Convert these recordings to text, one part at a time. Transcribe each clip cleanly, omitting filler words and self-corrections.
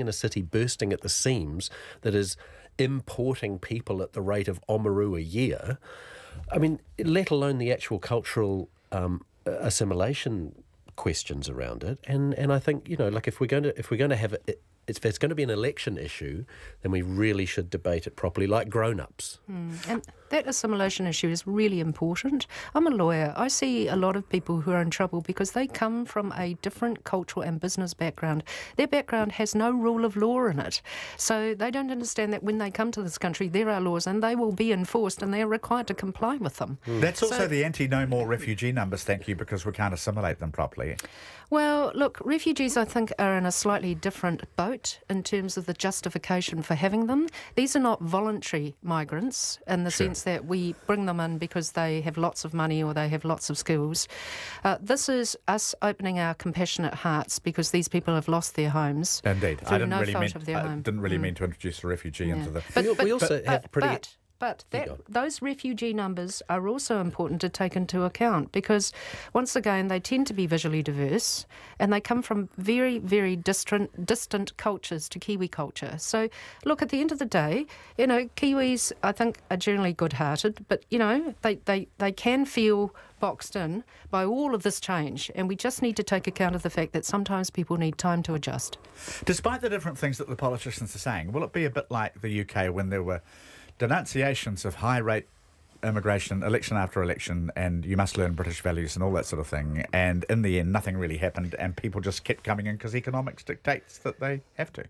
in a city bursting at the seams that is importing people at the rate of Oamaru a year, I mean, let alone the actual cultural assimilation questions around it. And I think, you know, like if we're going to have it, if it's going to be an election issue, then we really should debate it properly, like grown-ups. And that assimilation issue is really important. I'm a lawyer. I see a lot of people who are in trouble because they come from a different cultural and business background. Their background has no rule of law in it. So they don't understand that when they come to this country, there are laws and they will be enforced and they are required to comply with them. That's also the anti-no more refugee numbers, thank you, because we can't assimilate them properly. Well, look, refugees, I think, are in a slightly different boat in terms of the justification for having them. These are not voluntary migrants in the sense that we bring them in because they have lots of money or they have lots of skills. This is us opening our compassionate hearts because these people have lost their homes. Indeed. I didn't really mean to introduce a refugee into the... We also have pretty... But those refugee numbers are also important to take into account because, once again, they tend to be visually diverse and they come from very, very distant cultures to Kiwi culture. So, look, at the end of the day, you know, Kiwis, I think, are generally good-hearted, but, you know, they can feel boxed in by all of this change, and we just need to take account of the fact that sometimes people need time to adjust. Despite the different things that the politicians are saying, will it be a bit like the UK when there were denunciations of high-rate immigration, election after election, and you must learn British values and all that sort of thing, and in the end nothing really happened and people just kept coming in because economics dictates that they have to?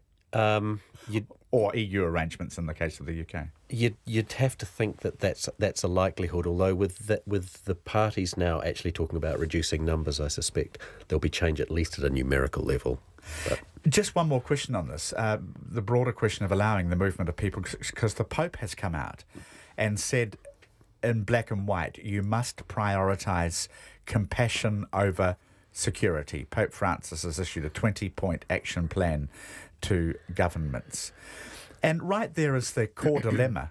Or EU arrangements in the case of the UK. You'd have to think that that's a likelihood, although with the parties now actually talking about reducing numbers, I suspect there'll be change at least at a numerical level. But just one more question on this, the broader question of allowing the movement of people, because the Pope has come out and said in black and white, you must prioritise compassion over security. Pope Francis has issued a 20-point action plan to governments. And right there is the core dilemma,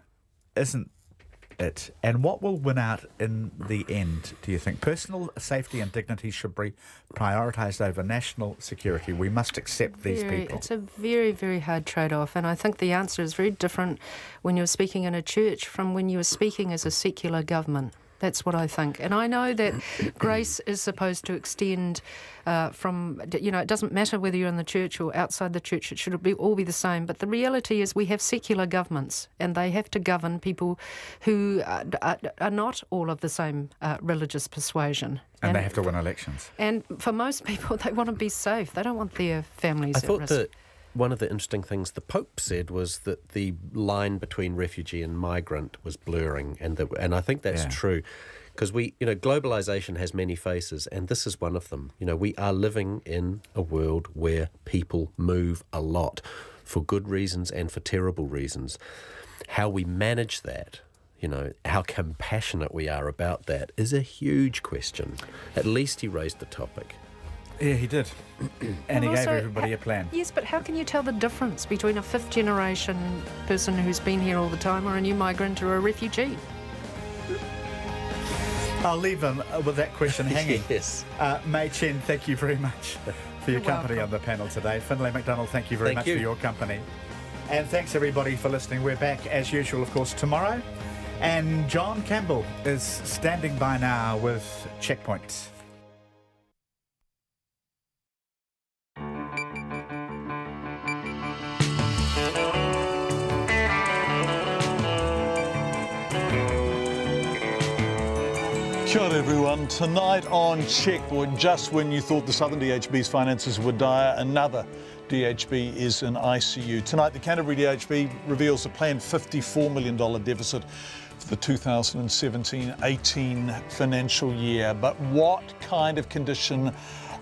isn't it? And what will win out in the end, do you think? Personal safety and dignity should be prioritised over national security. We must accept these people. It's a very, very hard trade-off, and I think the answer is very different when you're speaking in a church from when you are speaking as a secular government. That's what I think. And I know that grace is supposed to extend from, you know, it doesn't matter whether you're in the church or outside the church, it should all be the same. But the reality is we have secular governments and they have to govern people who are not all of the same religious persuasion. And they have to win elections. And for most people, they want to be safe. They don't want their families at risk. I thought that one of the interesting things the Pope said was that the line between refugee and migrant was blurring, and I think that's true, because globalization has many faces, and this is one of them. You know, we are living in a world where people move a lot for good reasons and for terrible reasons. How we manage that, you know, how compassionate we are about that is a huge question. At least he raised the topic. Yeah, he did. And he gave everybody a plan. Yes, but how can you tell the difference between a fifth-generation person who's been here all the time or a new migrant or a refugee? I'll leave him with that question hanging. Yes. May Chen, thank you very much for your company on the panel today. Finlay McDonald, thank you very much for your company. And thanks, everybody, for listening. We're back, as usual, of course, tomorrow. And John Campbell is standing by now with Checkpoint. Kia ora everyone. Tonight on Checkpoint, just when you thought the Southern DHB's finances were dire, another DHB is in ICU. Tonight, the Canterbury DHB reveals a planned $54 million deficit for the 2017-18 financial year. But what kind of condition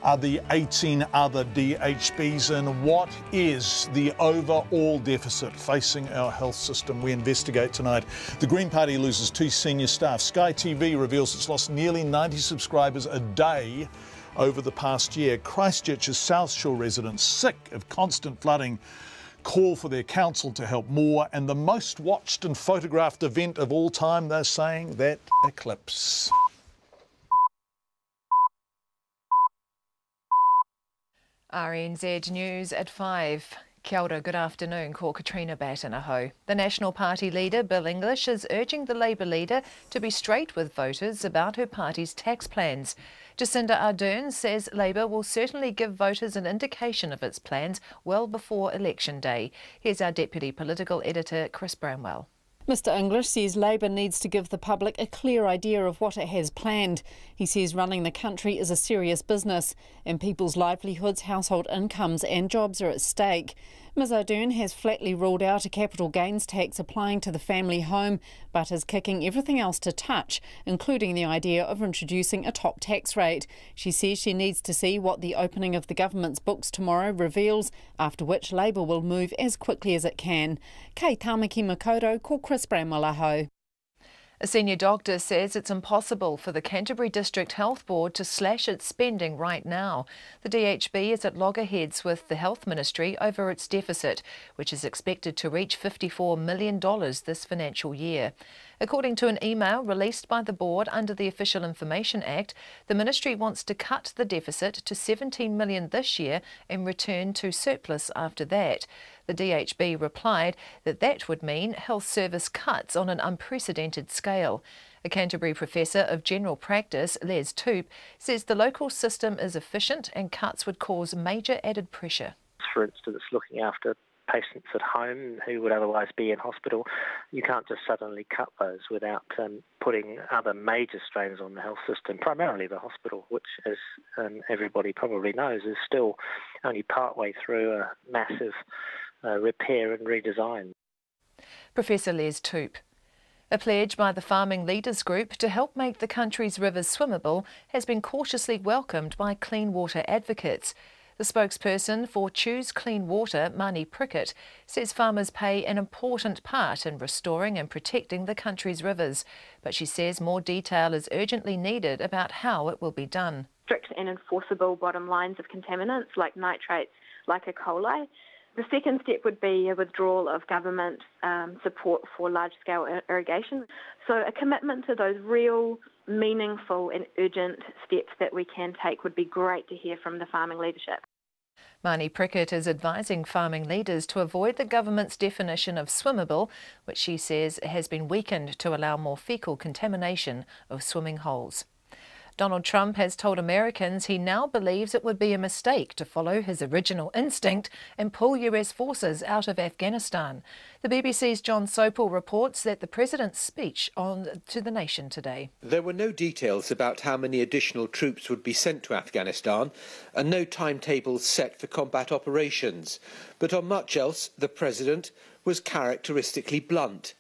are the 18 other DHBs in? What is the overall deficit facing our health system? We investigate tonight. The Green Party loses 2 senior staff. Sky TV reveals it's lost nearly 90 subscribers a day over the past year. Christchurch's South Shore residents, sick of constant flooding, call for their council to help more. And the most watched and photographed event of all time, they're saying, that eclipse. RNZ News at 5. Kia ora, good afternoon, ko Katrina Batanaho. The National Party leader, Bill English, is urging the Labour leader to be straight with voters about her party's tax plans. Jacinda Ardern says Labour will certainly give voters an indication of its plans well before election day. Here's our Deputy Political Editor, Chris Bramwell. Mr English says Labour needs to give the public a clear idea of what it has planned. He says running the country is a serious business and people's livelihoods, household incomes and jobs are at stake. Ms Ardern has flatly ruled out a capital gains tax applying to the family home, but is kicking everything else to touch, including the idea of introducing a top tax rate. She says she needs to see what the opening of the government's books tomorrow reveals, after which Labour will move as quickly as it can. Kei Tāmaki Makoto, ko Chris Bramwell aho. A senior doctor says it's impossible for the Canterbury District Health Board to slash its spending right now. The DHB is at loggerheads with the Health Ministry over its deficit, which is expected to reach $54 million this financial year. According to an email released by the board under the Official Information Act, the ministry wants to cut the deficit to $17 million this year and return to surplus after that. The DHB replied that that would mean health service cuts on an unprecedented scale. A Canterbury professor of general practice, Les Toop, says the local system is efficient and cuts would cause major added pressure. For instance, looking after patients at home who would otherwise be in hospital, you can't just suddenly cut those without putting other major strains on the health system, primarily the hospital, which, as everybody probably knows, is still only partway through a massive repair and redesign. Professor Les Toop. A pledge by the Farming Leaders Group to help make the country's rivers swimmable has been cautiously welcomed by clean water advocates. The spokesperson for Choose Clean Water, Mani Prickett, says farmers play an important part in restoring and protecting the country's rivers, but she says more detail is urgently needed about how it will be done. Strict and enforceable bottom lines of contaminants like nitrates, like E. coli. The second step would be a withdrawal of government support for large-scale irrigation. So a commitment to those real, meaningful and urgent steps that we can take would be great to hear from the farming leadership. Mani Prickett is advising farming leaders to avoid the government's definition of swimmable, which she says has been weakened to allow more fecal contamination of swimming holes. Donald Trump has told Americans he now believes it would be a mistake to follow his original instinct and pull US forces out of Afghanistan. The BBC's John Sopel reports that the president's speech to the nation today. There were no details about how many additional troops would be sent to Afghanistan and no timetables set for combat operations. But on much else, the president was characteristically blunt.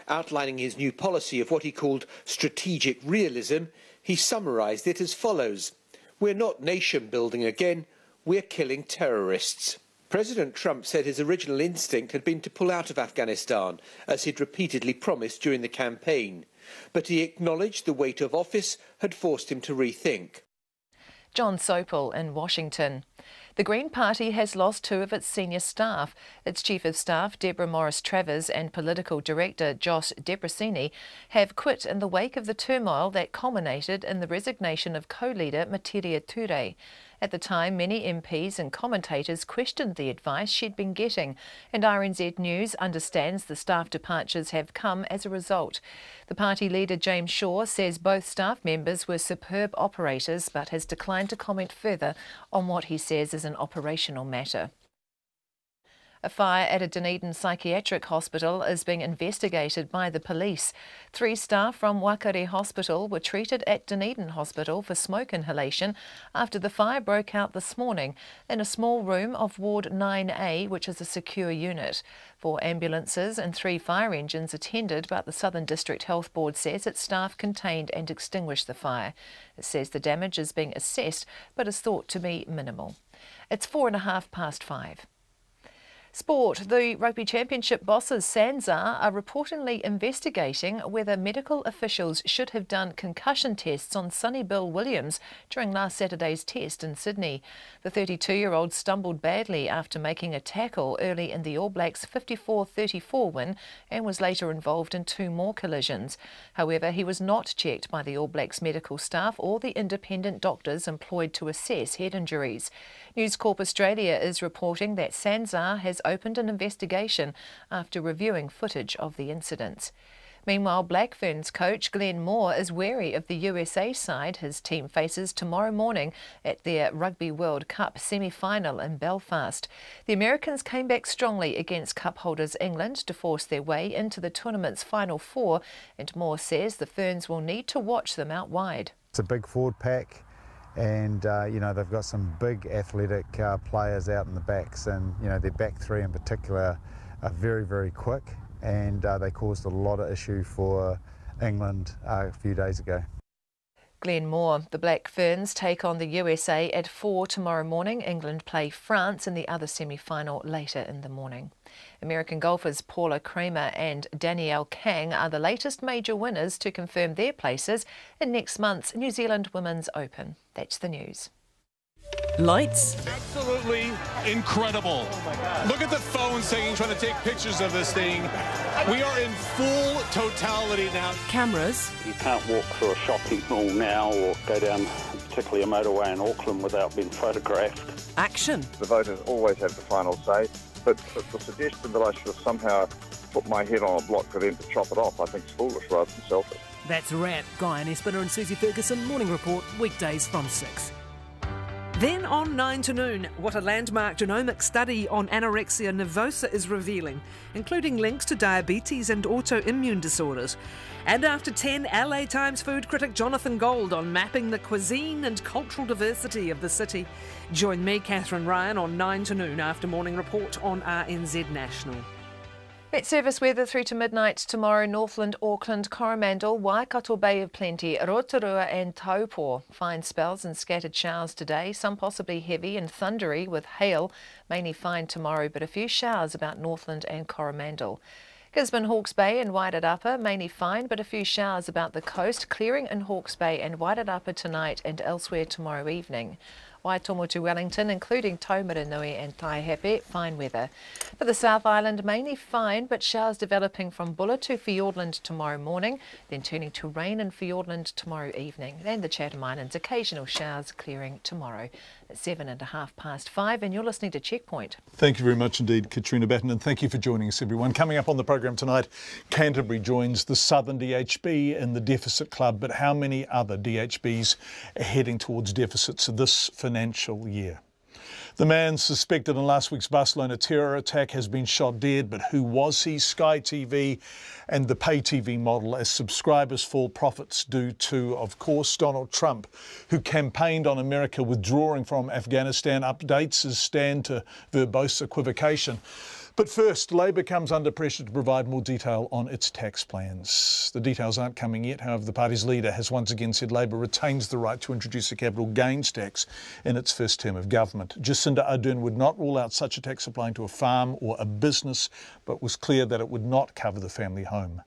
Outlining his new policy of what he called strategic realism, he summarised it as follows: "We're not nation building again, we're killing terrorists." President Trump said his original instinct had been to pull out of Afghanistan, as he'd repeatedly promised during the campaign. But he acknowledged the weight of office had forced him to rethink. John Sopel in Washington. The Green Party has lost two of its senior staff. Its Chief of Staff, Deborah Morris-Travers, and Political Director, Josh Debrasini, have quit in the wake of the turmoil that culminated in the resignation of co-leader Materia Ture. At the time, many MPs and commentators questioned the advice she'd been getting, and RNZ News understands the staff departures have come as a result. The party leader, James Shaw, says both staff members were superb operators, but has declined to comment further on what he says is an operational matter. A fire at a Dunedin psychiatric hospital is being investigated by the police. 3 staff from Wakare Hospital were treated at Dunedin Hospital for smoke inhalation after the fire broke out this morning in a small room of Ward 9A, which is a secure unit. 4 ambulances and 3 fire engines attended, but the Southern District Health Board says its staff contained and extinguished the fire. It says the damage is being assessed, but is thought to be minimal. It's 5:04. Sport. The Rugby Championship bosses SANZAAR are reportedly investigating whether medical officials should have done concussion tests on Sonny Bill Williams during last Saturday's test in Sydney. The 32-year-old stumbled badly after making a tackle early in the All Blacks' 54-34 win and was later involved in 2 more collisions. However, he was not checked by the All Blacks medical staff or the independent doctors employed to assess head injuries. News Corp Australia is reporting that SANZAAR has opened an investigation after reviewing footage of the incidents. Meanwhile, Black Ferns coach Glenn Moore is wary of the USA side his team faces tomorrow morning at their Rugby World Cup semi-final in Belfast. The Americans came back strongly against cup holders England to force their way into the tournament's final four, and Moore says the Ferns will need to watch them out wide. It's a big forward pack, and they've got some big athletic players out in the backs, and their back three in particular are very, very quick. And they caused a lot of issue for England a few days ago. Glenn Moore. The Black Ferns take on the USA at 4 tomorrow morning. England play France in the other semi-final later in the morning. American golfers Paula Creamer and Danielle Kang are the latest major winners to confirm their places in next month's New Zealand Women's Open. That's the news. Lights. Absolutely incredible. Look at the phones trying to take pictures of this thing. We are in full totality now. Cameras. You can't walk through a shopping mall now or go down particularly a motorway in Auckland without being photographed. Action. The voters always have the final say, but the suggestion that I should have somehow put my head on a block for them to chop it off, I think is foolish rather than selfish. That's Rat, Guyan Espiner and Susie Ferguson. Morning Report, weekdays from 6. Then on 9 to noon, what a landmark genomic study on anorexia nervosa is revealing, including links to diabetes and autoimmune disorders. And after 10, LA Times food critic Jonathan Gold on mapping the cuisine and cultural diversity of the city. Join me, Catherine Ryan, on 9 to noon after Morning Report on RNZ National. Met service weather through to midnight tomorrow. Northland, Auckland, Coromandel, Waikato Bay of Plenty, Rotorua and Taupo. Fine spells and scattered showers today, some possibly heavy and thundery with hail. Mainly fine tomorrow, but a few showers about Northland and Coromandel. Gisborne, Hawke's Bay and Wairarapa, mainly fine, but a few showers about the coast, clearing in Hawke's Bay and Wairarapa tonight and elsewhere tomorrow evening. Waitomo to Wellington, including Taumaranui and Taihape, fine weather. For the South Island, mainly fine, but showers developing from Bulla to Fiordland tomorrow morning, then turning to rain in Fiordland tomorrow evening. And the Chatham Islands, occasional showers clearing tomorrow. At 5:05, and you're listening to Checkpoint. Thank you very much indeed, Katrina Batten, and thank you for joining us, everyone. Coming up on the program tonight, Canterbury joins the Southern DHB in the deficit club, but how many other DHBs are heading towards deficits this financial year? The man suspected in last week's Barcelona terror attack has been shot dead, but who was he? Sky TV and the pay TV model as subscribers fall, profits do too. Of course, Donald Trump, who campaigned on America withdrawing from Afghanistan, updates his stand to verbose equivocation. But first, Labor comes under pressure to provide more detail on its tax plans. The details aren't coming yet. However, the party's leader has once again said Labor retains the right to introduce a capital gains tax in its first term of government. Jacinda Ardern would not rule out such a tax applying to a farm or a business, but was clear that it would not cover the family home.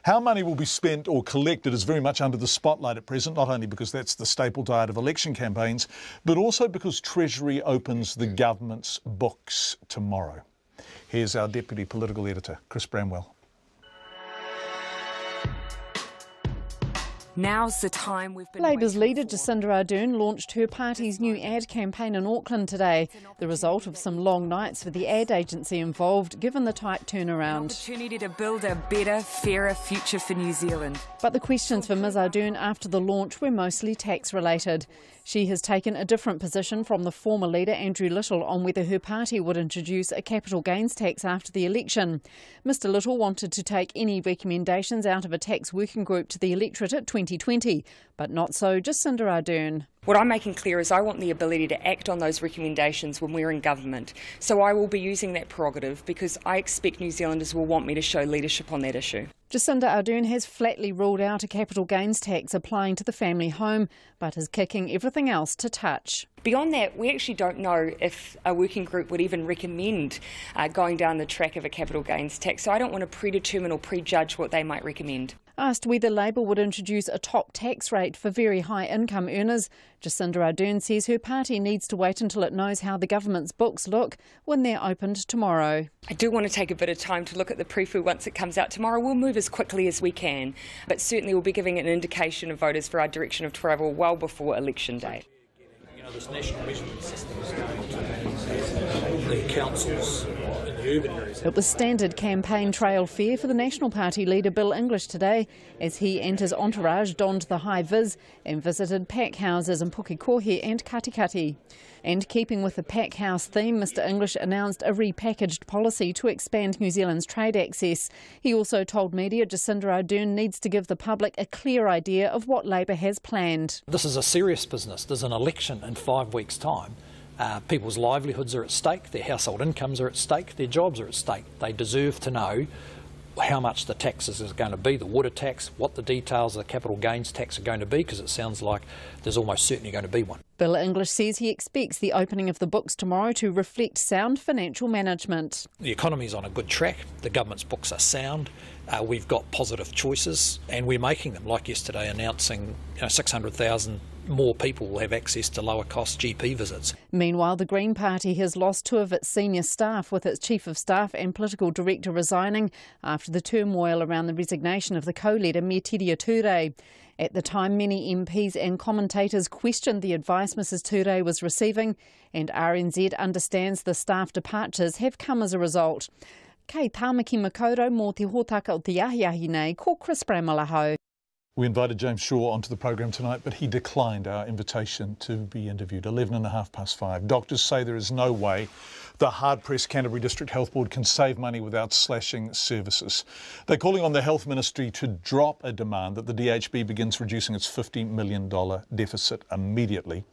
How money will be spent or collected is very much under the spotlight at present, not only because that's the staple diet of election campaigns, but also because Treasury opens the government's books tomorrow. Here's our Deputy Political Editor, Chris Bramwell. Now's the time we've been Labour's leader Jacinda Ardern launched her party's new ad campaign in Auckland today, the result of some long nights for the ad agency involved, given the tight turnaround. An opportunity to build a better, fairer future for New Zealand. But the questions for Ms Ardern after the launch were mostly tax-related. She has taken a different position from the former leader Andrew Little on whether her party would introduce a capital gains tax after the election. Mr Little wanted to take any recommendations out of a tax working group to the electorate at 2020, but not so Jacinda Ardern. What I'm making clear is I want the ability to act on those recommendations when we're in government. So I will be using that prerogative because I expect New Zealanders will want me to show leadership on that issue. Jacinda Ardern has flatly ruled out a capital gains tax applying to the family home, but is kicking everything else to touch. Beyond that, we actually don't know if a working group would even recommend going down the track of a capital gains tax, so I don't want to predetermine or prejudge what they might recommend. Asked whether Labor would introduce a top tax rate for very high income earners, Jacinda Ardern says her party needs to wait until it knows how the government's books look when they're opened tomorrow. I do want to take a bit of time to look at the proof once it comes out tomorrow. We'll move as quickly as we can, but certainly we'll be giving an indication of voters for our direction of travel well before election day. This national measurement system is going to the councils in It was standard campaign trail fare for the National Party leader Bill English today as he and his entourage donned the high vis and visited pack houses in Pukekohe and Katikati. And keeping with the pack house theme, Mr English announced a repackaged policy to expand New Zealand's trade access. He also told media Jacinda Ardern needs to give the public a clear idea of what Labour has planned. This is a serious business. There's an election in 5 weeks' time. People's livelihoods are at stake, their household incomes are at stake, their jobs are at stake. They deserve to know how much the taxes is going to be, the water tax, what the details of the capital gains tax are going to be, because it sounds like there's almost certainly going to be one. Bill English says he expects the opening of the books tomorrow to reflect sound financial management. The economy's on a good track, the government's books are sound, we've got positive choices and we're making them, like yesterday announcing 600,000 more people will have access to lower cost GP visits. Meanwhile, the Green Party has lost 2 of its senior staff, with its Chief of Staff and Political Director resigning after the turmoil around the resignation of the co-leader Metiria Ture. At the time, many MPs and commentators questioned the advice Mrs Ture was receiving, and RNZ understands the staff departures have come as a result. Kei Tāmaki Makaurau mō te hōtaka o te ahiahi nei, ko Chris Bramalaho. We invited James Shaw onto the programme tonight, but he declined our invitation to be interviewed. 5:11. Doctors say there is no way the hard-pressed Canterbury District Health Board can save money without slashing services. They're calling on the Health Ministry to drop a demand that the DHB begins reducing its $50 million deficit immediately.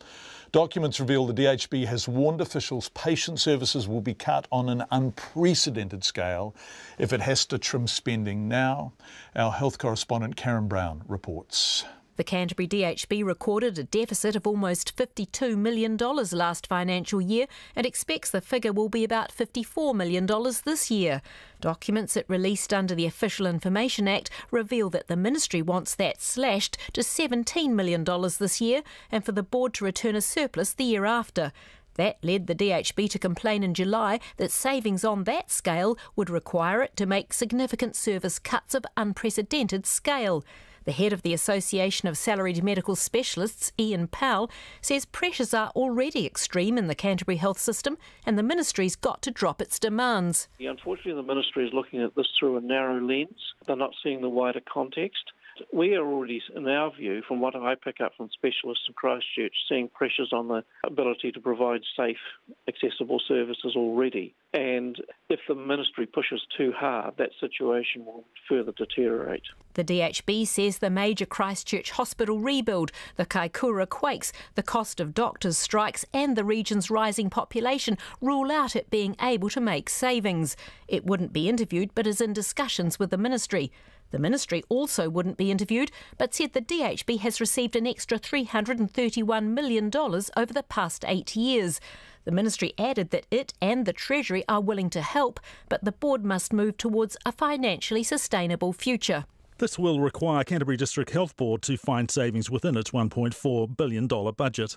Documents reveal the DHB has warned officials patient services will be cut on an unprecedented scale if it has to trim spending now. Our health correspondent Karen Brown reports. The Canterbury DHB recorded a deficit of almost $52 million last financial year and expects the figure will be about $54 million this year. Documents it released under the Official Information Act reveal that the Ministry wants that slashed to $17 million this year and for the board to return a surplus the year after. That led the DHB to complain in July that savings on that scale would require it to make significant service cuts of unprecedented scale. The head of the Association of Salaried Medical Specialists, Ian Powell, says pressures are already extreme in the Canterbury health system and the Ministry's got to drop its demands. Unfortunately, the Ministry is looking at this through a narrow lens. They're not seeing the wider context. We are already, in our view, from what I pick up from specialists in Christchurch, seeing pressures on the ability to provide safe, accessible services already. And if the Ministry pushes too hard, that situation will further deteriorate. The DHB says the major Christchurch hospital rebuild, the Kaikoura quakes, the cost of doctors' strikes and the region's rising population rule out it being able to make savings. It wouldn't be interviewed but is in discussions with the Ministry. The Ministry also wouldn't be interviewed, but said the DHB has received an extra $331 million over the past 8 years. The Ministry added that it and the Treasury are willing to help, but the board must move towards a financially sustainable future. This will require Canterbury District Health Board to find savings within its $1.4 billion budget.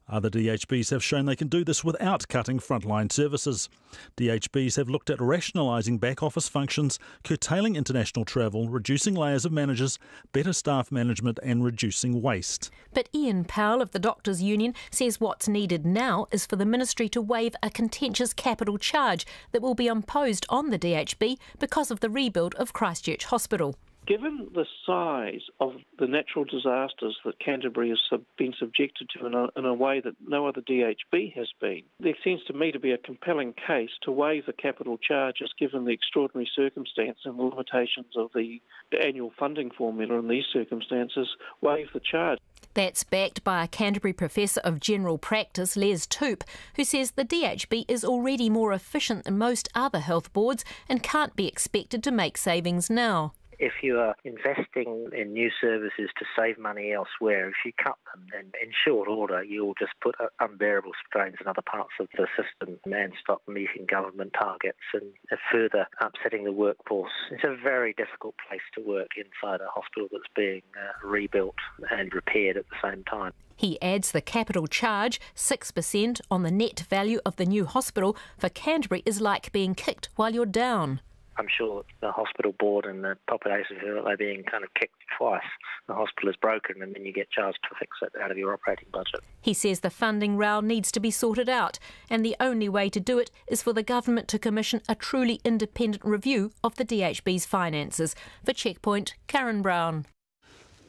Other DHBs have shown they can do this without cutting frontline services. DHBs have looked at rationalising back office functions, curtailing international travel, reducing layers of managers, better staff management and reducing waste. But Ian Powell of the Doctors' Union says what's needed now is for the Ministry to waive a contentious capital charge that will be imposed on the DHB because of the rebuild of Christchurch Hospital. Given the size of the natural disasters that Canterbury has been subjected to in a way that no other DHB has been, there seems to me to be a compelling case to waive the capital charges given the extraordinary circumstance and the limitations of the annual funding formula in these circumstances, waive the charge. That's backed by a Canterbury Professor of General Practice, Les Toop, who says the DHB is already more efficient than most other health boards and can't be expected to make savings now. If you are investing in new services to save money elsewhere, if you cut them, then in short order you'll just put unbearable strains in other parts of the system and stop meeting government targets and further upsetting the workforce. It's a very difficult place to work inside a hospital that's being rebuilt and repaired at the same time. He adds the capital charge, 6% on the net value of the new hospital, for Canterbury is like being kicked while you're down. I'm sure the hospital board and the population feel that they're being kind of kicked twice. The hospital is broken and then you get charged to fix it out of your operating budget. He says the funding row needs to be sorted out, and the only way to do it is for the government to commission a truly independent review of the DHB's finances. For Checkpoint, Karen Brown.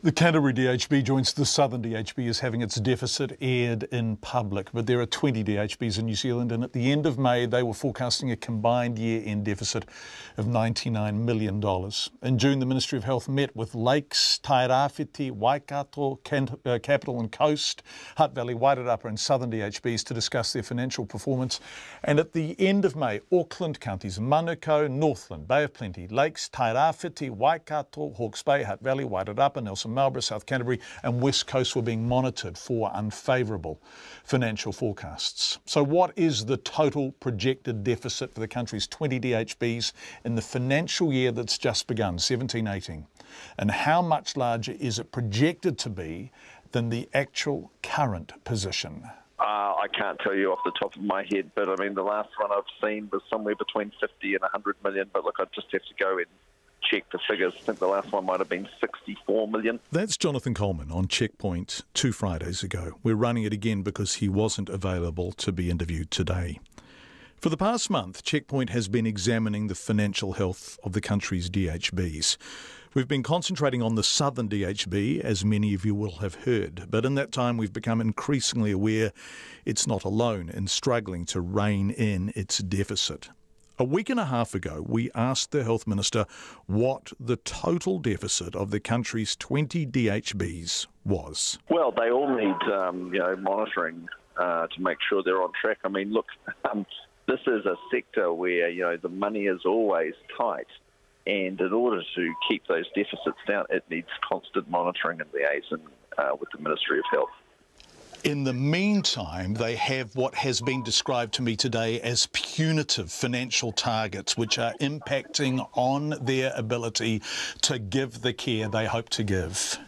The Canterbury DHB joins the Southern DHB as having its deficit aired in public, but there are 20 DHBs in New Zealand, and at the end of May they were forecasting a combined year-end deficit of $99 million. In June, the Ministry of Health met with Lakes, Tairawhiti, Waikato, Capital and Coast, Hutt Valley, Wairarapa and Southern DHBs to discuss their financial performance. And at the end of May, Auckland counties, Manukau, Northland, Bay of Plenty, Lakes, Tairawhiti, Waikato, Hawke's Bay, Hutt Valley, Wairarapa, Nelson Marlborough, South Canterbury and West Coast were being monitored for unfavourable financial forecasts. So what is the total projected deficit for the country's 20 DHBs in the financial year that's just begun, 17-18? And how much larger is it projected to be than the actual current position? I can't tell you off the top of my head, but I mean, the last one I've seen was somewhere between 50 and 100 million, but look, I'd just have to go and check the figures. I think the last one might have been 64 million. That's Jonathan Coleman on Checkpoint 2 Fridays ago. We're running it again because he wasn't available to be interviewed today. For the past month, Checkpoint has been examining the financial health of the country's DHBs. We've been concentrating on the Southern DHB, as many of you will have heard, but in that time we've become increasingly aware it's not alone in struggling to rein in its deficit. A week and a half ago, we asked the Health Minister what the total deficit of the country's 20 DHBs was. Well, they all need, monitoring to make sure they're on track. I mean, look, this is a sector where, the money is always tight. And in order to keep those deficits down, it needs constant monitoring and liaison with the Ministry of Health. In the meantime, they have what has been described to me today as punitive financial targets, which are impacting on their ability to give the care they hope to give.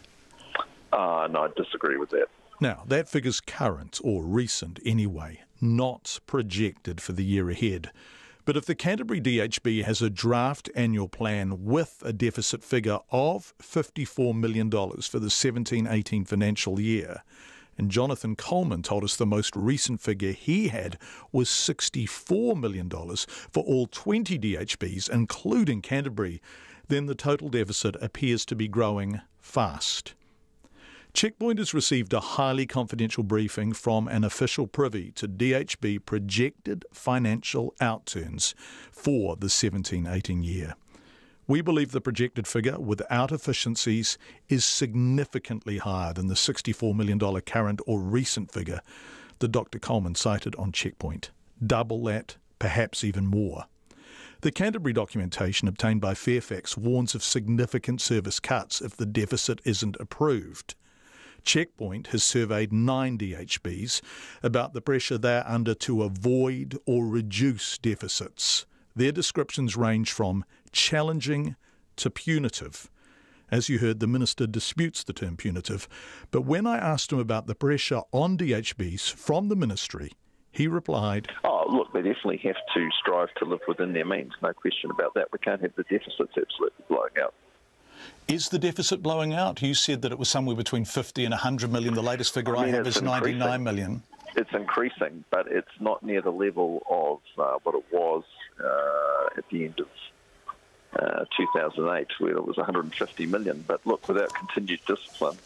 No, I disagree with that. Now, that figure's current, or recent anyway, not projected for the year ahead. But if the Canterbury DHB has a draft annual plan with a deficit figure of $54 million for the 17-18 financial year, and Jonathan Coleman told us the most recent figure he had was $64 million for all 20 DHBs, including Canterbury, then the total deficit appears to be growing fast. Checkpoint has received a highly confidential briefing from an official privy to DHB projected financial outturns for the 17-18 year. We believe the projected figure, without efficiencies, is significantly higher than the $64 million current or recent figure that Dr. Coleman cited on Checkpoint. Double that, perhaps even more. The Canterbury documentation obtained by Fairfax warns of significant service cuts if the deficit isn't approved. Checkpoint has surveyed 9 DHBs about the pressure they're under to avoid or reduce deficits. Their descriptions range from challenging to punitive. As you heard, the Minister disputes the term punitive, but when I asked him about the pressure on DHBs from the Ministry, he replied, "Oh, look, they definitely have to strive to live within their means, no question about that. We can't have the deficits absolutely blowing out." Is the deficit blowing out? You said that it was somewhere between 50 and 100 million. The latest figure I have is 99 million. It's increasing, but it's not near the level of what it was at the end of 2008, where it was 150 million. But look, without continued discipline,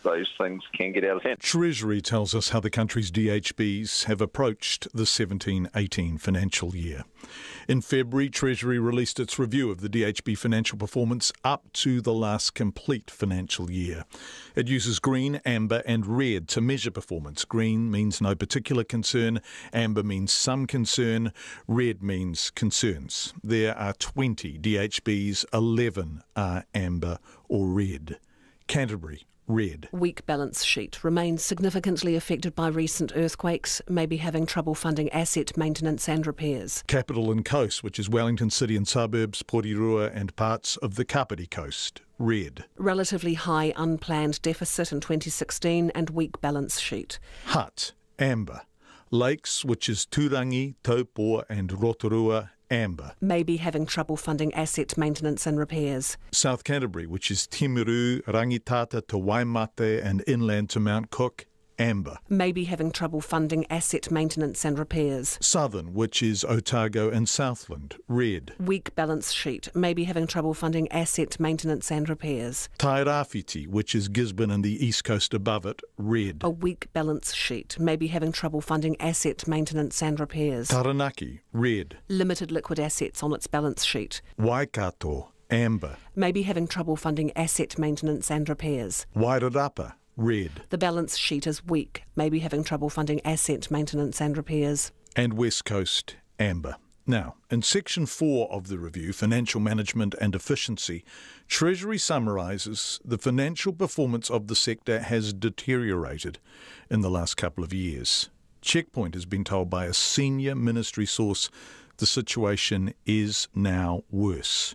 those things can get out of hand. Treasury tells us how the country's DHBs have approached the 17-18 financial year. In February, Treasury released its review of the DHB financial performance up to the last complete financial year. It uses green, amber and red to measure performance. Green means no particular concern, amber means some concern, red means concerns. There are 20 DHBs, 11 are amber or red. Canterbury, red. Weak balance sheet remains significantly affected by recent earthquakes, maybe having trouble funding asset maintenance and repairs. Capital and Coast, which is Wellington City and suburbs, Porirua and parts of the Kapiti Coast, red. Relatively high unplanned deficit in 2016 and weak balance sheet. Hutt, amber. Lakes, which is Turangi, Taupo and Rotorua, amber. Maybe having trouble funding asset maintenance and repairs. South Canterbury, which is Timaru, Rangitata to Waimate and inland to Mount Cook, amber. Maybe having trouble funding asset maintenance and repairs. Southern, which is Otago and Southland, red. Weak balance sheet. Maybe having trouble funding asset maintenance and repairs. Tairāwhiti, which is Gisborne and the east coast above it, red. A weak balance sheet. Maybe having trouble funding asset maintenance and repairs. Taranaki, red. Limited liquid assets on its balance sheet. Waikato, amber. Maybe having trouble funding asset maintenance and repairs. Wairarapa, red. The balance sheet is weak, maybe having trouble funding asset maintenance and repairs. And West Coast, amber. Now, in Section 4 of the review, Financial Management and Efficiency, Treasury summarises the financial performance of the sector has deteriorated in the last couple of years. Checkpoint has been told by a senior ministry source the situation is now worse.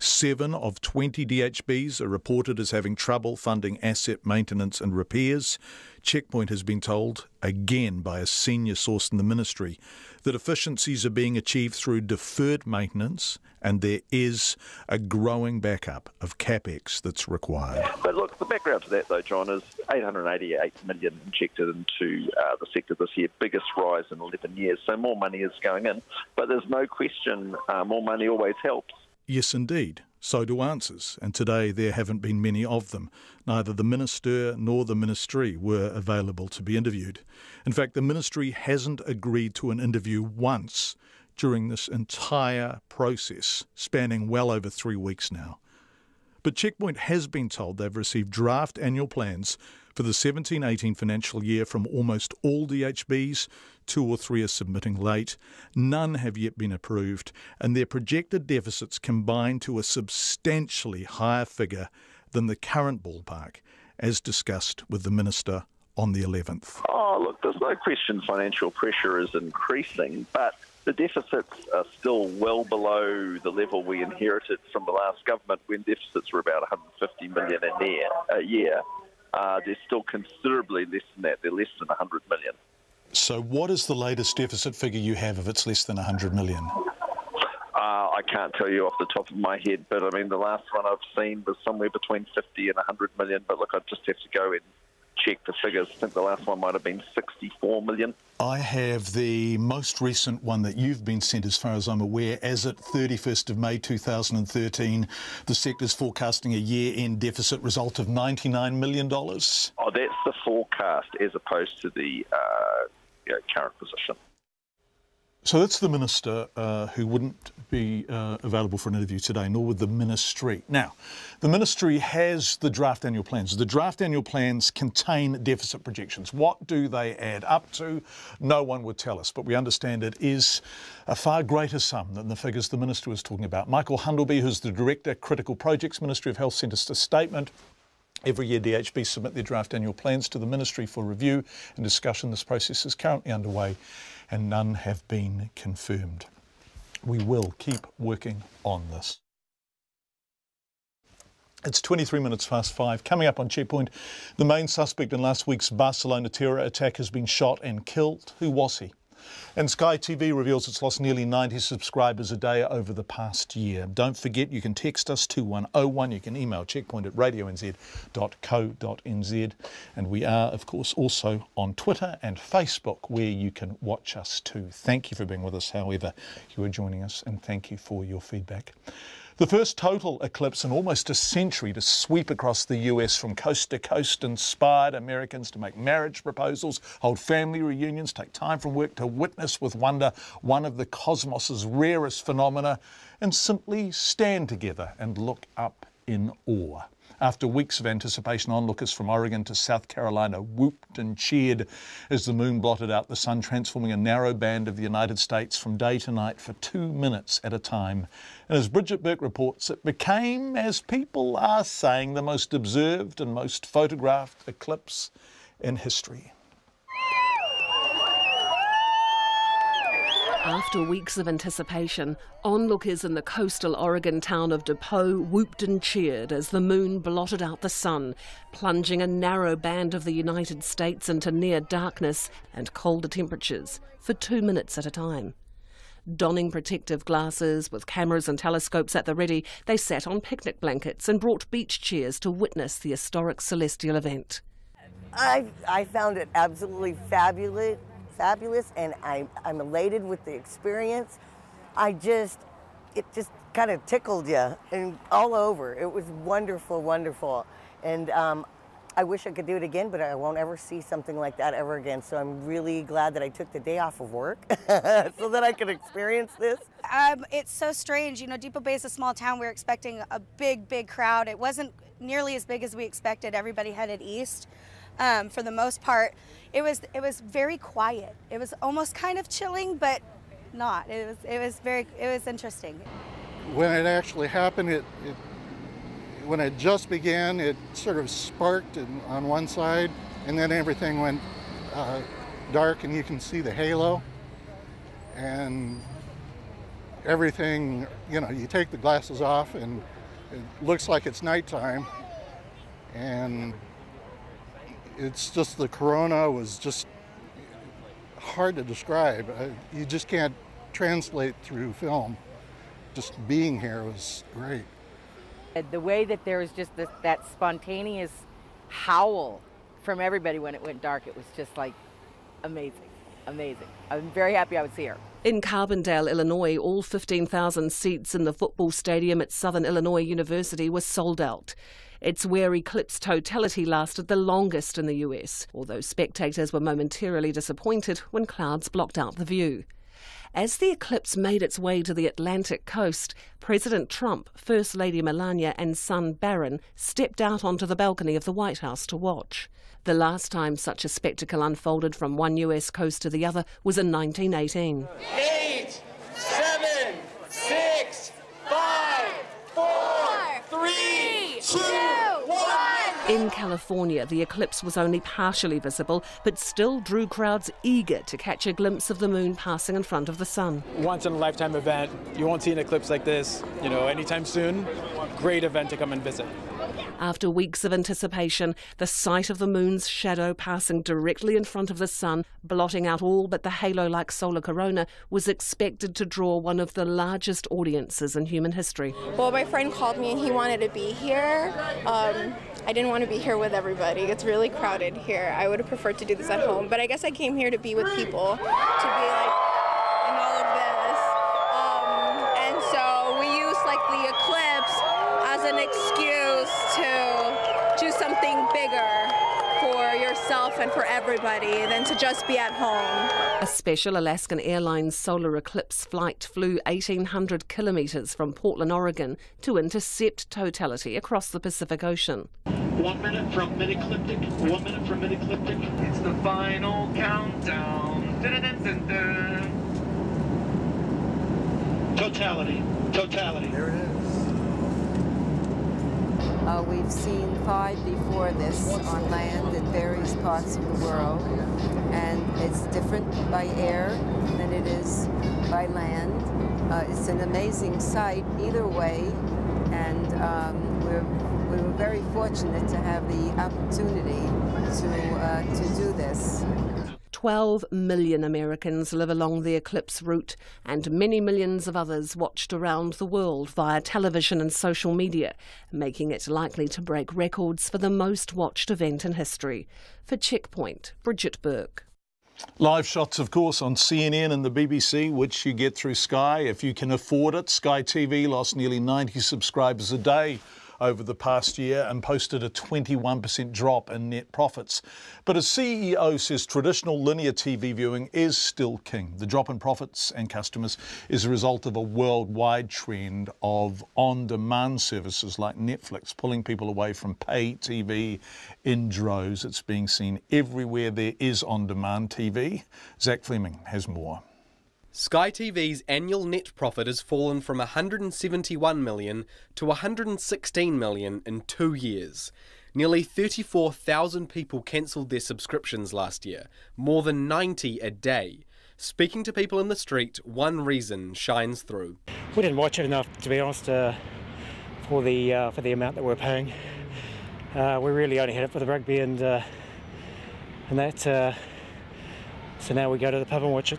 7 of 20 DHBs are reported as having trouble funding asset maintenance and repairs. Checkpoint has been told, again by a senior source in the ministry, that efficiencies are being achieved through deferred maintenance and there is a growing backup of CapEx that's required. But look, the background to that, though, John, is $888 million injected into the sector this year, biggest rise in 11 years. So more money is going in, but there's no question more money always helps. Yes, indeed. So do answers, and today there haven't been many of them. Neither the minister nor the ministry were available to be interviewed. In fact, the ministry hasn't agreed to an interview once during this entire process, spanning well over 3 weeks now. But Checkpoint has been told they've received draft annual plans for the 17-18 financial year from almost all DHBs. 2 or 3 are submitting late. None have yet been approved, and their projected deficits combine to a substantially higher figure than the current ballpark, as discussed with the Minister on the 11th. Oh, look, there's no question financial pressure is increasing, but the deficits are still well below the level we inherited from the last government when deficits were about $150 million a year. They're still considerably less than that. They're less than $100 million. So what is the latest deficit figure you have if it's less than $100 million? I can't tell you off the top of my head, but I mean, the last one I've seen was somewhere between 50 and 100 million, but look, I just have to go and check the figures. I think the last one might have been 64 million. I have the most recent one that you've been sent, as far as I'm aware, as at 31st of May 2013. The sector's forecasting a year-end deficit result of $99 million. Oh, that's the forecast as opposed to the current position. So that's the Minister who wouldn't be available for an interview today, nor would the Ministry. Now, the Ministry has the draft annual plans. The draft annual plans contain deficit projections. What do they add up to? No one would tell us, but we understand it is a far greater sum than the figures the Minister was talking about. Michael Hundleby, who's the Director, Critical Projects, Ministry of Health, sent us a statement. Every year DHB submit their draft annual plans to the Ministry for review and discussion. This process is currently underway and none have been confirmed. We will keep working on this. It's 23 minutes past 5. Coming up on Checkpoint, the main suspect in last week's Barcelona terror attack has been shot and killed. Who was he? And Sky TV reveals it's lost nearly 90 subscribers a day over the past year. Don't forget, you can text us 2101. You can email checkpoint@radionz.co.nz. And we are, of course, also on Twitter and Facebook, where you can watch us too. Thank you for being with us, however you are joining us, and thank you for your feedback. The first total eclipse in almost a century to sweep across the US from coast to coast inspired Americans to make marriage proposals, hold family reunions, take time from work to witness with wonder one of the cosmos's rarest phenomena, and simply stand together and look up in awe. After weeks of anticipation, onlookers from Oregon to South Carolina whooped and cheered as the moon blotted out the sun, transforming a narrow band of the United States from day to night for 2 minutes at a time. And as Bridget Burke reports, it became, as people are saying, the most observed and most photographed eclipse in history. After weeks of anticipation, onlookers in the coastal Oregon town of DePaul whooped and cheered as the moon blotted out the sun, plunging a narrow band of the United States into near darkness and colder temperatures for 2 minutes at a time. Donning protective glasses, with cameras and telescopes at the ready, they sat on picnic blankets and brought beach chairs to witness the historic celestial event. I found it absolutely fabulous, and I'm elated with the experience. It just kind of tickled you and all over. It was wonderful, wonderful. And I wish I could do it again, but I won't ever see something like that ever again. So I'm really glad that I took the day off of work so that I could experience this. It's so strange. You know, Depot Bay is a small town. We were expecting a big, big crowd. It wasn't nearly as big as we expected. Everybody headed east. For the most part, it was very quiet. It was almost kind of chilling, but not. It was interesting. When it actually happened, when it just began, it sort of sparked on one side, and then everything went dark, and you can see the halo, and everything. You know, you take the glasses off, and it looks like it's nighttime, and it's just the corona was just hard to describe. You just can't translate through film. Just being here was great. The way that there was just that spontaneous howl from everybody when it went dark, it was just like amazing, amazing. I'm very happy I was here. In Carbondale, Illinois, all 15,000 seats in the football stadium at Southern Illinois University were sold out. It's where eclipse totality lasted the longest in the US, although spectators were momentarily disappointed when clouds blocked out the view. As the eclipse made its way to the Atlantic coast, President Trump, First Lady Melania and son Barron stepped out onto the balcony of the White House to watch. The last time such a spectacle unfolded from one US coast to the other was in 1918. 8, 7, 6, 5, 4, 3, 2, 1. In California, the eclipse was only partially visible, but still drew crowds eager to catch a glimpse of the moon passing in front of the sun. Once in a lifetime event. You won't see an eclipse like this, anytime soon. Great event to come and visit. After weeks of anticipation, the sight of the moon's shadow passing directly in front of the sun, blotting out all but the halo-like solar corona, was expected to draw one of the largest audiences in human history. Well, my friend called me and he wanted to be here. I didn't want to be here with everybody. It's really crowded here. I would have preferred to do this at home, but I guess I came here to be with people, to be like in all of this. And so we use like the eclipse as an excuse to do something bigger for yourself and for everybody than to just be at home. A special Alaskan Airlines solar eclipse flight flew 1,800 kilometres from Portland, Oregon to intercept totality across the Pacific Ocean. 1 minute from mid-ecliptic, 1 minute from mid-ecliptic. It's the final countdown. Dun, dun, dun, dun. Totality. There it is. We've seen 5 before this on land in various parts of the world, and it's different by air than it is by land. It's an amazing sight either way, and we were very fortunate to have the opportunity to do this. 12 million Americans live along the eclipse route, and many millions of others watched around the world via television and social media, making it likely to break records for the most watched event in history. For Checkpoint, Bridget Burke. Live shots, of course, on CNN and the BBC, which you get through Sky if you can afford it. Sky TV lost nearly 90 subscribers a day over the past year and posted a 21% drop in net profits. But as CEO says, traditional linear TV viewing is still king. The drop in profits and customers is a result of a worldwide trend of on-demand services like Netflix, pulling people away from pay TV in droves. It's being seen everywhere there is on-demand TV. Zach Fleming has more. Sky TV's annual net profit has fallen from $171 million to $116 million in 2 years. Nearly 34,000 people cancelled their subscriptions last year, more than 90 a day. Speaking to people in the street, one reason shines through. We didn't watch it enough, to be honest, for the amount that we're paying. We really only had it for the rugby and that. So now we go to the pub and watch it.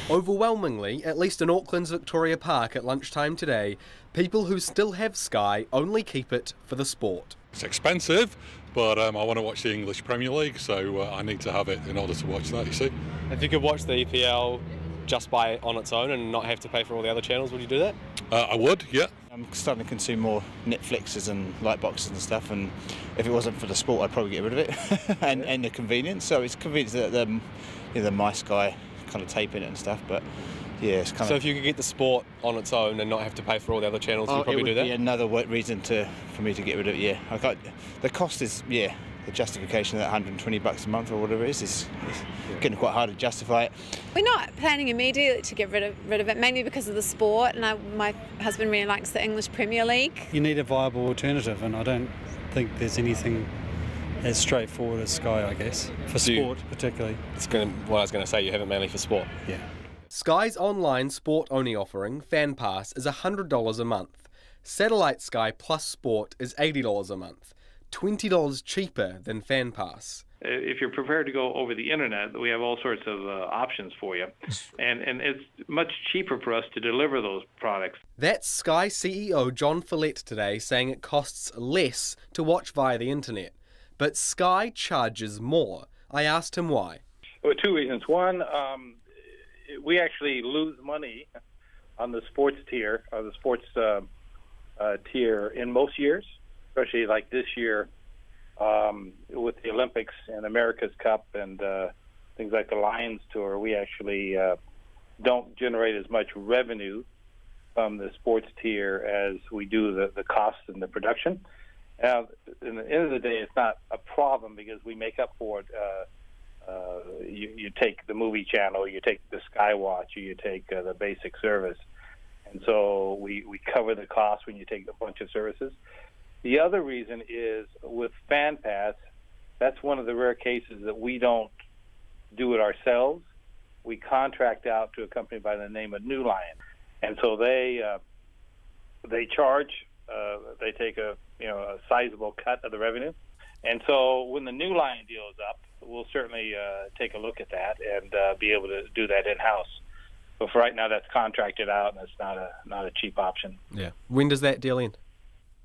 Overwhelmingly, at least in Auckland's Victoria Park at lunchtime today, people who still have Sky only keep it for the sport. It's expensive, but I want to watch the English Premier League, so I need to have it in order to watch that, you see. If you could watch the EPL just by on its own and not have to pay for all the other channels, would you do that? I would, yeah. I'm starting to consume more Netflixes and Lightboxes and stuff, and if it wasn't for the sport, I'd probably get rid of it, and the convenience. So it's convenient that the My Sky kind of tape in it and stuff, but yeah, it's kind of... So if you could get the sport on its own and not have to pay for all the other channels, you'd probably do that? It would be another reason for me to get rid of it, yeah. The cost is, yeah, the justification of that $120 a month or whatever it is getting quite hard to justify it. We're not planning immediately to get rid of it, mainly because of the sport, and my husband really likes the English Premier League. You need a viable alternative, and I don't think there's anything as straightforward as Sky, I guess, for sport particularly. What I was going to say, you have it mainly for sport. Yeah. Sky's online sport-only offering, Fan Pass, is $100 a month. Satellite Sky plus Sport is $80 a month, $20 cheaper than Fan Pass. If you're prepared to go over the internet, we have all sorts of options for you, and it's much cheaper for us to deliver those products. That's Sky CEO John Follett today saying it costs less to watch via the internet, but Sky charges more. I asked him why. Well, two reasons. One, we actually lose money on the sports tier, or the sports tier in most years, especially like this year. With the Olympics and America's Cup and things like the Lions Tour, we actually don't generate as much revenue from the sports tier as we do the costs and the production. Now, in the end of the day, it's not a problem because we make up for it. You take the movie channel, you take the Skywatch, or you take the basic service. And so we cover the cost when you take a bunch of services. The other reason is with Fan Pass, that's one of the rare cases that we don't do it ourselves. We contract out to a company by the name of New Lion, and so they charge. They take a sizable cut of the revenue, and so when the New Lion deal is up, we'll certainly take a look at that and be able to do that in house. But for right now, that's contracted out, and it's not a cheap option. Yeah. When does that deal end?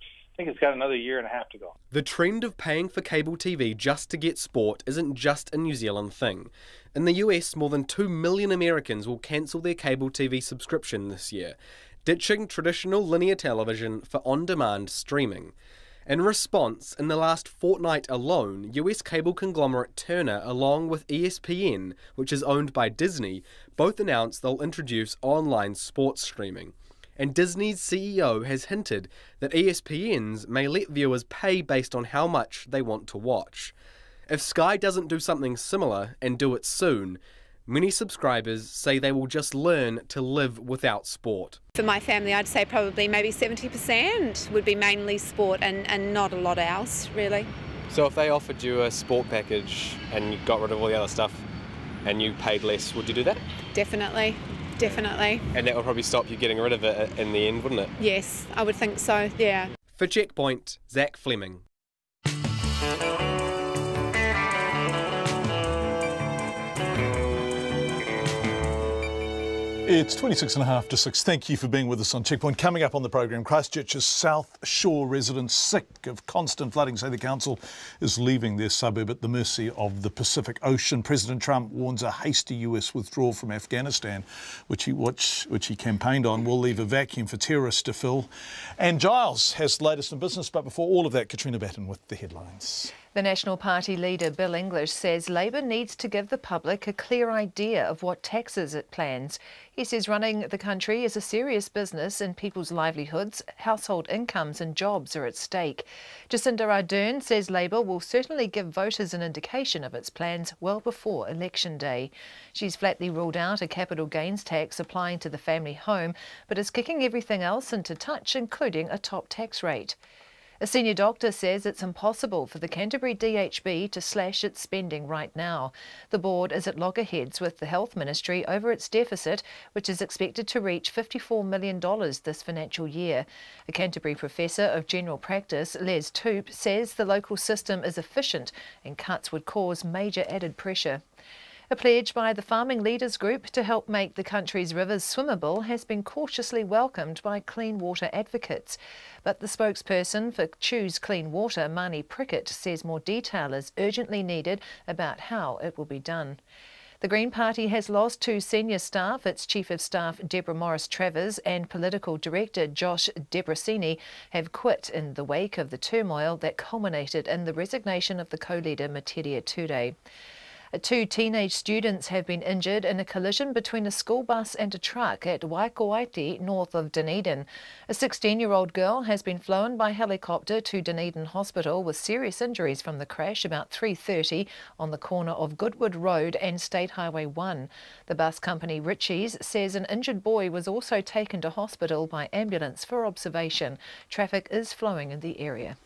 I think it's got another year and a half to go. The trend of paying for cable TV just to get sport isn't just a New Zealand thing. In the US, more than 2 million Americans will cancel their cable TV subscription this year, ditching traditional linear television for on-demand streaming. In response, in the last fortnight alone, US cable conglomerate Turner, along with ESPN, which is owned by Disney, both announced they'll introduce online sports streaming. And Disney's CEO has hinted that ESPNs may let viewers pay based on how much they want to watch. If Sky doesn't do something similar, and do it soon, many subscribers say they will just learn to live without sport. For my family, I'd say probably maybe 70% would be mainly sport and not a lot else, really. So if they offered you a sport package and you got rid of all the other stuff and you paid less, would you do that? Definitely. Definitely. And that would probably stop you getting rid of it in the end, wouldn't it? Yes, I would think so, yeah. For Checkpoint, Zach Fleming. It's 26.5 to 6. Thank you for being with us on Checkpoint. Coming up on the programme, Christchurch's South Shore residents sick of constant flooding say the council is leaving their suburb at the mercy of the Pacific Ocean. President Trump warns a hasty US withdrawal from Afghanistan, which he campaigned on, will leave a vacuum for terrorists to fill. And Giles has the latest in business, but before all of that, Katrina Batten with the headlines. The National Party leader Bill English says Labor needs to give the public a clear idea of what taxes it plans. He says running the country is a serious business and people's livelihoods, household incomes and jobs are at stake. Jacinda Ardern says Labor will certainly give voters an indication of its plans well before Election Day. She's flatly ruled out a capital gains tax applying to the family home, but is kicking everything else into touch, including a top tax rate. A senior doctor says it's impossible for the Canterbury DHB to slash its spending right now. The board is at loggerheads with the Health Ministry over its deficit, which is expected to reach $54 million this financial year. A Canterbury professor of general practice, Les Toop, says the local system is efficient and cuts would cause major added pressure. A pledge by the Farming Leaders Group to help make the country's rivers swimmable has been cautiously welcomed by clean water advocates. But the spokesperson for Choose Clean Water, Marnie Prickett, says more detail is urgently needed about how it will be done. The Green Party has lost 2 senior staff. Its Chief of Staff, Deborah Morris-Travers, and Political Director, Josh Debrasini, have quit in the wake of the turmoil that culminated in the resignation of the co-leader, Materia Ture. 2 teenage students have been injured in a collision between a school bus and a truck at Waikawaiti, north of Dunedin. A 16-year-old girl has been flown by helicopter to Dunedin Hospital with serious injuries from the crash about 3:30 on the corner of Goodwood Road and State Highway 1. The bus company Ritchie's says an injured boy was also taken to hospital by ambulance for observation. Traffic is flowing in the area.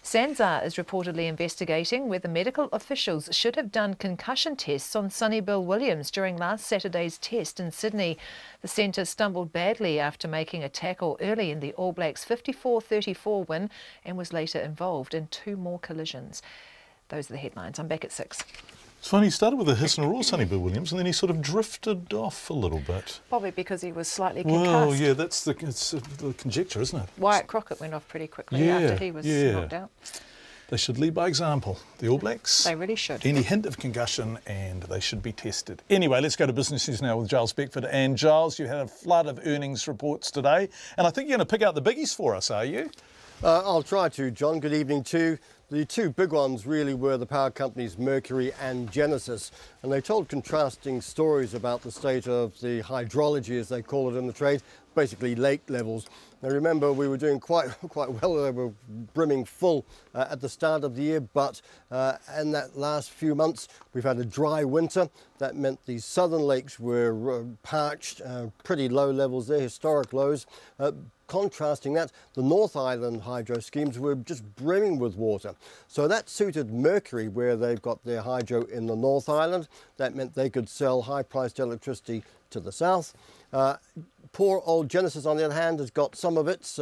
SANZAR is reportedly investigating whether medical officials should have done concussion tests on Sonny Bill Williams during last Saturday's test in Sydney. The centre stumbled badly after making a tackle early in the All Blacks' 54-34 win and was later involved in 2 more collisions. Those are the headlines. I'm back at 6. It's funny, he started with a hiss and a roar, Sonny Bill Williams, and then he sort of drifted off a little bit. Probably because he was slightly concussed. Well, yeah, that's the conjecture, isn't it? Wyatt Crockett went off pretty quickly after he was knocked out. They should lead by example, the All Blacks. They really should. Any hint of concussion and they should be tested. Anyway, let's go to business news now with Giles Beckford. And Giles, you had a flood of earnings reports today, and I think you're going to pick out the biggies for us, are you? I'll try to, John. Good evening to you. The 2 big ones really were the power companies Mercury and Genesis, and they told contrasting stories about the state of the hydrology, as they call it in the trade, basically lake levels. Now remember, we were doing quite well. They were brimming full at the start of the year, but in that last few months we've had a dry winter. That meant the southern lakes were parched, pretty low levels there, historic lows. Contrasting that, the North Island hydro schemes were just brimming with water. So that suited Mercury, where they've got their hydro in the North Island. That meant they could sell high-priced electricity to the south. Poor old Genesis, on the other hand, has got some of its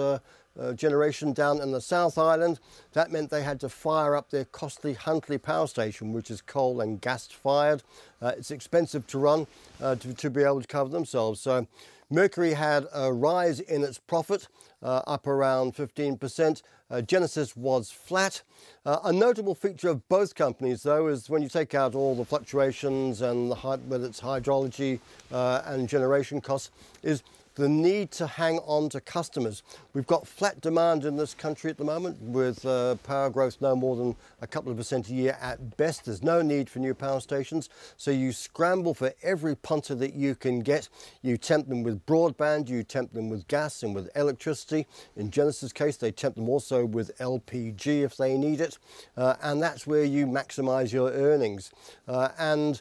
generation down in the South Island. That meant they had to fire up their costly Huntly power station, which is coal and gas fired. It's expensive to run to be able to cover themselves. So Mercury had a rise in its profit, up around 15%. Genesis was flat. A notable feature of both companies, though, is when you take out all the fluctuations and whether it's hydrology and generation costs, is the need to hang on to customers. We've got flat demand in this country at the moment, with power growth no more than a couple of % a year at best. There's no need for new power stations, so you scramble for every punter that you can get. You tempt them with broadband, you tempt them with gas and with electricity. In Genesis' case, they tempt them also with LPG if they need it, and that's where you maximise your earnings. And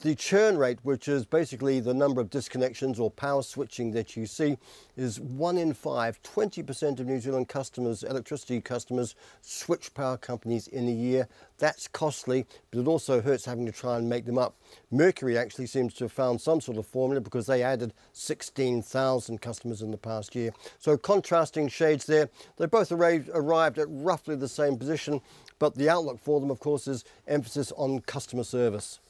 the churn rate, which is basically the number of disconnections or power switching that you see, is 1 in 5. 20% of New Zealand customers, electricity customers, switch power companies in a year. That's costly, but it also hurts having to try and make them up. Mercury actually seems to have found some sort of formula because they added 16,000 customers in the past year. So contrasting shades there. They both arrived at roughly the same position, but the outlook for them, of course, is emphasis on customer service.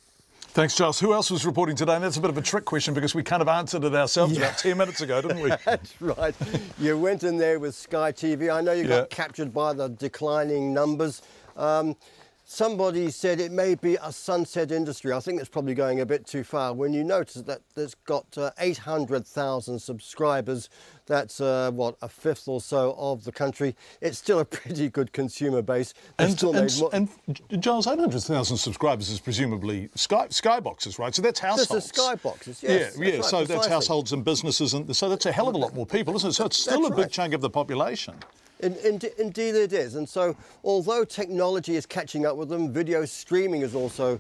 Thanks, Giles. Who else was reporting today? And that's a bit of a trick question because we kind of answered it ourselves about 10 minutes ago, didn't we? That's right. You went in there with Sky TV. I know you got captured by the declining numbers. Somebody said it may be a sunset industry. I think it's probably going a bit too far. When you notice that it's got 800,000 subscribers, that's, what, a fifth or so of the country. It's still a pretty good consumer base. And Giles, 800,000 subscribers is presumably Sky boxes, right? So that's households. This is Sky boxes, yes. Yeah, right, so that's households and businesses. And so that's a hell of a lot more people, isn't it? So it's still a big chunk of the population. Indeed it is. And so although technology is catching up with them, video streaming is also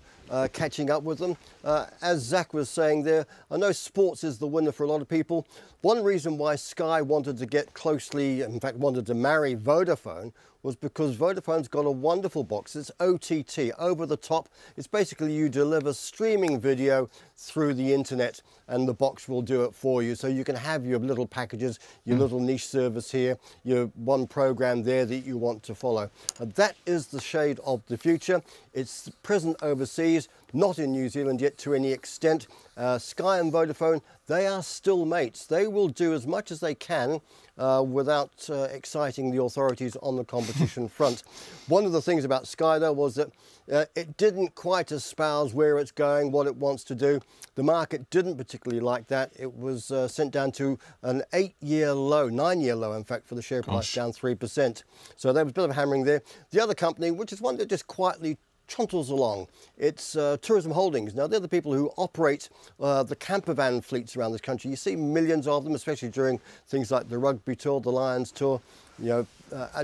catching up with them. As Zach was saying there, I know sports is the winner for a lot of people. One reason why Sky wanted to get closely, in fact wanted to marry Vodafone, was because Vodafone's got a wonderful box. It's OTT, over the top. It's basically you deliver streaming video through the internet and the box will do it for you. So you can have your little packages, your little niche service here, your one program there that you want to follow. That is the shade of the future. It's present overseas. overseas, not in New Zealand yet to any extent. Sky and Vodafone, they are still mates. They will do as much as they can without exciting the authorities on the competition front. One of the things about Sky, though, was that it didn't quite espouse where it's going, what it wants to do. The market didn't particularly like that. It was sent down to an 8-year low, 9-year low, in fact, for the share price, down 3%. So there was a bit of hammering there. The other company, which is one that just quietly chuntles along, it's Tourism Holdings. Now, they're the people who operate the camper van fleets around this country. You see millions of them, especially during things like the Rugby Tour, the Lions Tour, you know,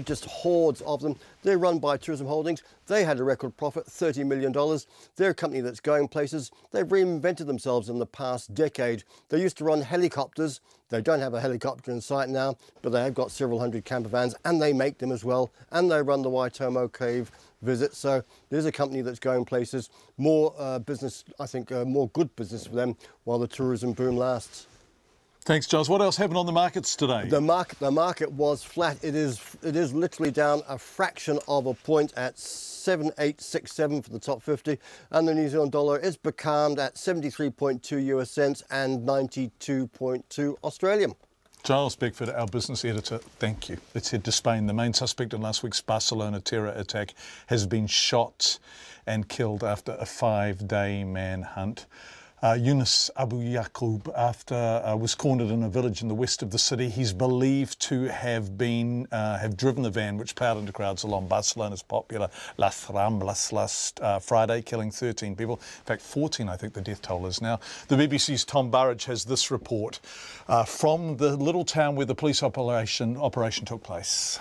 just hordes of them. They're run by Tourism Holdings. They had a record profit, $30 million. They're a company that's going places. They've reinvented themselves in the past decade. They used to run helicopters. They don't have a helicopter in sight now, but they have got several hundred camper vans, and they make them as well, and they run the Waitomo Cave visit. So there's a company that's going places. More business, I think, more good business for them while the tourism boom lasts. Thanks, Giles. What else happened on the markets today? The market was flat. It is literally down a fraction of a point at 7867 for the top 50, and the New Zealand dollar is becalmed at 73.2 US cents and 92.2 Australian. Giles Beckford, our business editor, thank you. Let's head to Spain. The main suspect in last week's Barcelona terror attack has been shot and killed after a 5-day manhunt. Yunus Abu Yaqub was cornered in a village in the west of the city. He's believed to have driven the van which plowed into crowds along Barcelona's popular Las Ramblas last Friday, killing 13 people. In fact, 14, I think the death toll is now. The BBC's Tom Burridge has this report from the little town where the police operation took place.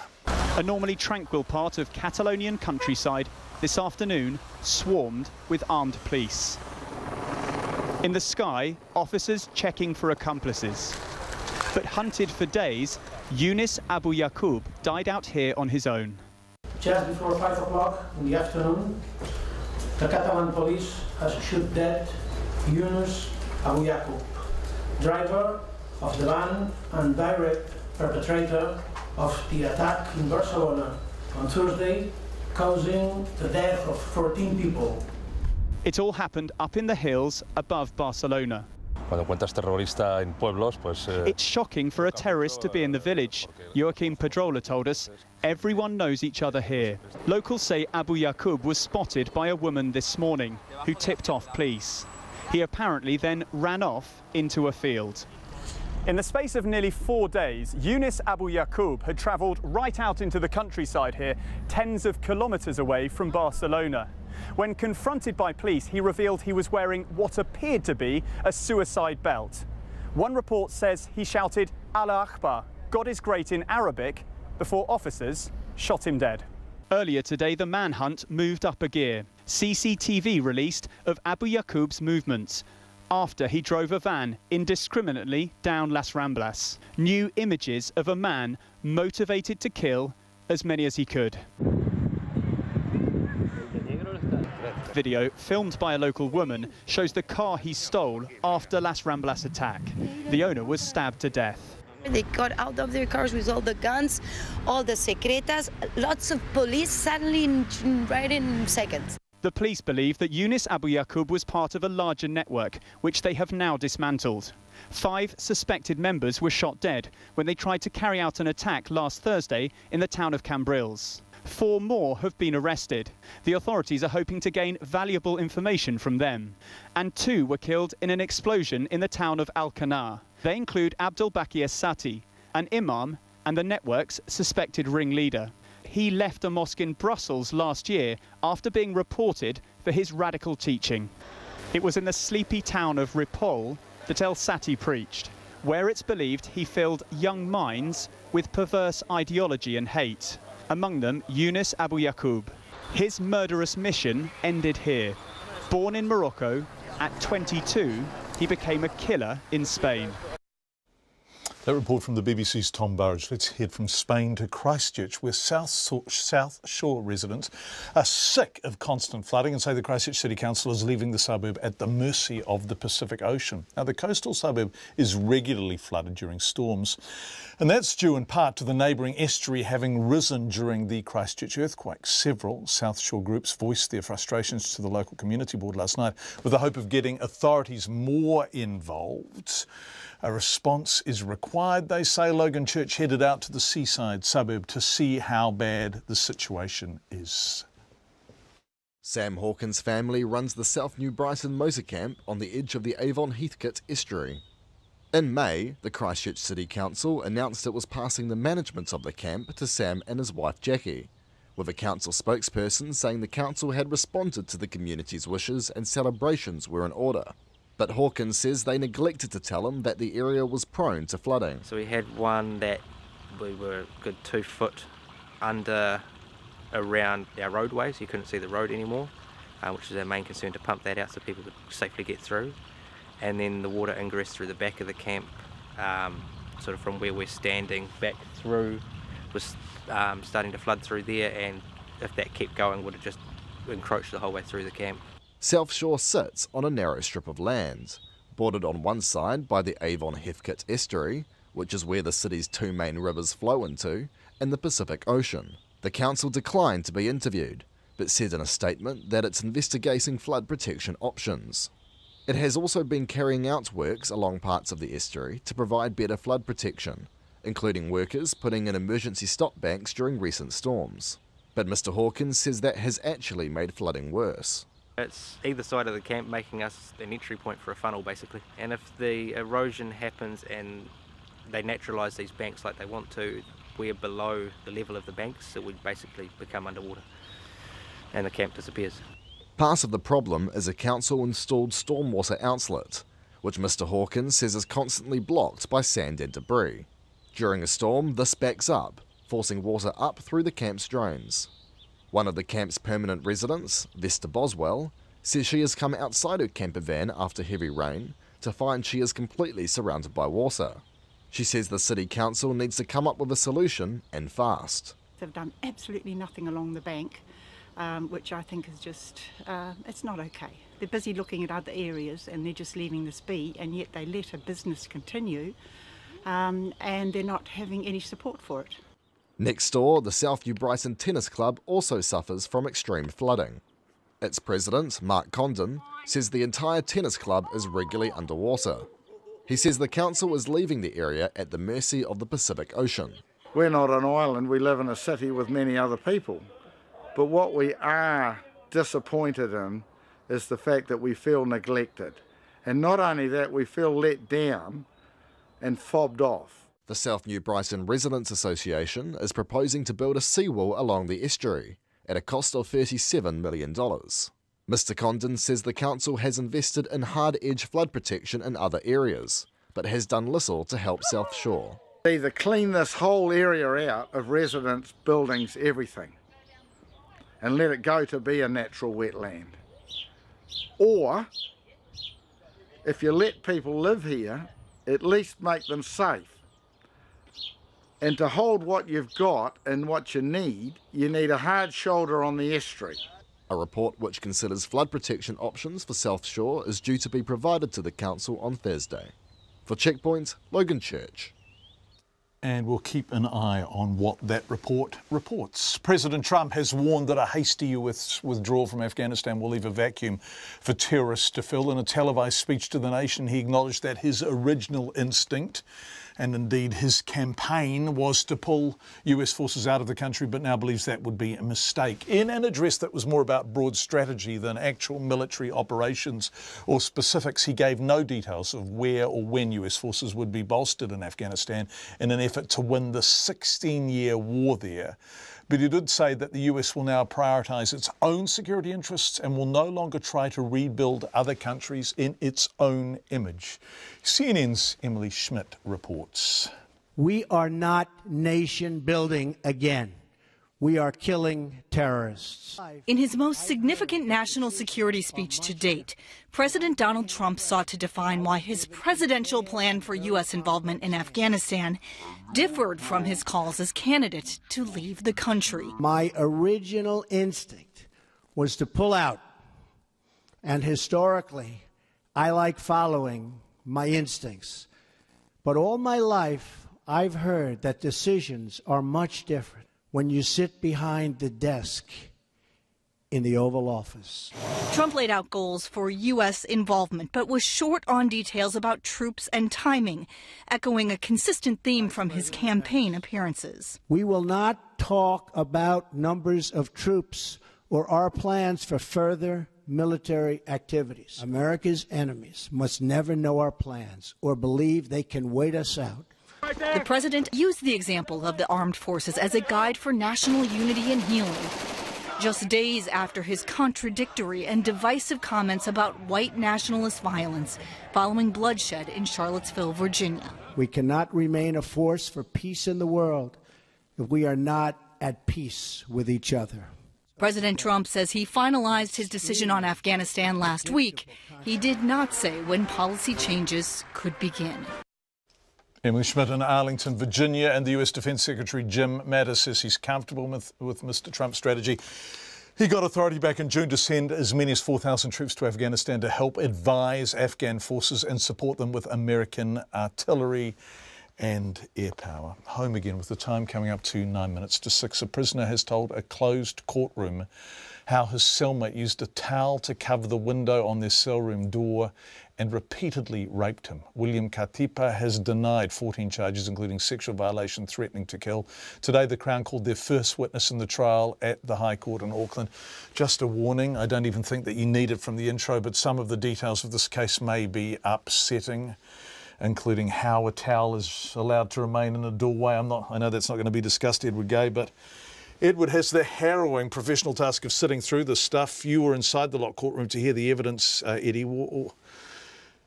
A normally tranquil part of Catalonian countryside this afternoon swarmed with armed police. In the sky, officers checking for accomplices. But hunted for days, Yunus Abu Yaqub died out here on his own. Just before 5 o'clock in the afternoon, the Catalan police has shot dead Yunus Abu Yaqub, driver of the van and direct perpetrator of the attack in Barcelona on Thursday, causing the death of 14 people. It all happened up in the hills above Barcelona. It's shocking for a terrorist to be in the village. Joaquim Pedrola told us everyone knows each other here. Locals say Abu Yaqub was spotted by a woman this morning who tipped off police. He apparently then ran off into a field. In the space of nearly 4 days, Yunus Abu Yaqub had travelled right out into the countryside here, tens of kilometres away from Barcelona. When confronted by police, he revealed he was wearing what appeared to be a suicide belt. One report says he shouted, Allah Akbar, God is great in Arabic, before officers shot him dead. Earlier today, the manhunt moved up a gear. CCTV released of Abu Yaqub's movements after he drove a van indiscriminately down Las Ramblas. New images of a man motivated to kill as many as he could. Video filmed by a local woman shows the car he stole after Las Ramblas attack. The owner was stabbed to death. They got out of their cars with all the guns, all the secretas, lots of police suddenly right in seconds. The police believe that Yunus Abu Yaqub was part of a larger network, which they have now dismantled. 5 suspected members were shot dead when they tried to carry out an attack last Thursday in the town of Cambrils. 4 more have been arrested. The authorities are hoping to gain valuable information from them. And 2 were killed in an explosion in the town of Alcanar. They include Abdul Bakir Sati, an imam and the network's suspected ringleader. He left a mosque in Brussels last year after being reported for his radical teaching. It was in the sleepy town of Ripoll that El Sati preached, where it's believed he filled young minds with perverse ideology and hate. Among them, Yunus Abu Yaqub. His murderous mission ended here. Born in Morocco, at 22, he became a killer in Spain. That report from the BBC's Tom Burridge. Let's head from Spain to Christchurch, where South Shore residents are sick of constant flooding and say the Christchurch City Council is leaving the suburb at the mercy of the Pacific Ocean. Now, the coastal suburb is regularly flooded during storms, and that's due in part to the neighbouring estuary having risen during the Christchurch earthquake. Several South Shore groups voiced their frustrations to the local community board last night with the hope of getting authorities more involved. A response is required, they say. Logan Church headed out to the seaside suburb to see how bad the situation is. Sam Hawkins' family runs the South New Brighton motor camp on the edge of the Avon Heathcote estuary. In May, the Christchurch City Council announced it was passing the management of the camp to Sam and his wife Jackie, with a council spokesperson saying the council had responded to the community's wishes and celebrations were in order. But Hawkins says they neglected to tell him that the area was prone to flooding. So we had one that we were a good 2 foot under around our roadways. You couldn't see the road anymore, which is our main concern, to pump that out so people could safely get through. And then the water ingress through the back of the camp, sort of from where we're standing back through, was starting to flood through there, and if that kept going would have just encroached the whole way through the camp. South Shore sits on a narrow strip of land, bordered on one side by the Avon Heathcote estuary, which is where the city's 2 main rivers flow into, and the Pacific Ocean. The council declined to be interviewed, but said in a statement that it's investigating flood protection options. It has also been carrying out works along parts of the estuary to provide better flood protection, including workers putting in emergency stop banks during recent storms. But Mr Hawkins says that has actually made flooding worse. It's either side of the camp making us an entry point for a funnel, basically. And if the erosion happens and they naturalise these banks like they want to, we're below the level of the banks, so we basically become underwater and the camp disappears. Part of the problem is a council-installed stormwater outlet, which Mr Hawkins says is constantly blocked by sand and debris. During a storm, this backs up, forcing water up through the camp's drains. One of the camp's permanent residents, Vesta Boswell, says she has come outside her camper van after heavy rain to find she is completely surrounded by water. She says the City Council needs to come up with a solution, and fast. They've done absolutely nothing along the bank, which I think is just, it's not okay. They're busy looking at other areas and they're just leaving this be, and yet they let a business continue and they're not having any support for it. Next door, the South New Brighton Tennis Club also suffers from extreme flooding. Its president, Mark Condon, says the entire tennis club is regularly underwater. He says the council is leaving the area at the mercy of the Pacific Ocean. We're not an island, we live in a city with many other people. But what we are disappointed in is the fact that we feel neglected. And not only that, we feel let down and fobbed off. The South New Brighton Residents Association is proposing to build a seawall along the estuary at a cost of $37 million. Mr Condon says the council has invested in hard edge flood protection in other areas, but has done little to help South Shore. Either clean this whole area out of residents, buildings, everything, and let it go to be a natural wetland. Or, if you let people live here, at least make them safe. And to hold what you've got and what you need a hard shoulder on the estuary. A report which considers flood protection options for South Shore is due to be provided to the council on Thursday. For Checkpoint, Logan Church. And we'll keep an eye on what that report reports. President Trump has warned that a hasty US withdrawal from Afghanistan will leave a vacuum for terrorists to fill. In a televised speech to the nation, he acknowledged that his original instinct, and indeed his campaign, was to pull US forces out of the country, but now believes that would be a mistake. In an address that was more about broad strategy than actual military operations or specifics, he gave no details of where or when US forces would be bolstered in Afghanistan in an effort to win the 16-year war there. But he did say that the US will now prioritise its own security interests and will no longer try to rebuild other countries in its own image. CNN's Emily Schmidt reports. We are not nation building again. We are killing terrorists. In his most significant national security speech to date, President Donald Trump sought to define why his presidential plan for U.S. involvement in Afghanistan differed from his calls as candidate to leave the country. My original instinct was to pull out, and historically, I like following my instincts. But all my life, I've heard that decisions are much different when you sit behind the desk in the Oval Office. Trump laid out goals for U.S. involvement, but was short on details about troops and timing, echoing a consistent theme from his campaign appearances. We will not talk about numbers of troops or our plans for further military activities. America's enemies must never know our plans or believe they can wait us out. The president used the example of the armed forces as a guide for national unity and healing, just days after his contradictory and divisive comments about white nationalist violence following bloodshed in Charlottesville, Virginia. We cannot remain a force for peace in the world if we are not at peace with each other. President Trump says he finalized his decision on Afghanistan last week. He did not say when policy changes could begin. Emily Schmidt in Arlington, Virginia, and the US Defense Secretary Jim Mattis says he's comfortable with Mr. Trump's strategy. He got authority back in June to send as many as 4,000 troops to Afghanistan to help advise Afghan forces and support them with American artillery and air power. Home again with the time coming up to 9 minutes to 6. A prisoner has told a closed courtroom how his cellmate used a towel to cover the window on their cell room door and repeatedly raped him. William Katipa has denied 14 charges, including sexual violation, threatening to kill. Today, the Crown called their first witness in the trial at the High Court in Auckland. Just a warning, I don't even think that you need it from the intro, but some of the details of this case may be upsetting, including how a towel is allowed to remain in a doorway. I know that's not going to be discussed, Edward Gay, but Edward has the harrowing professional task of sitting through this stuff. You were inside the locked courtroom to hear the evidence, Eddie.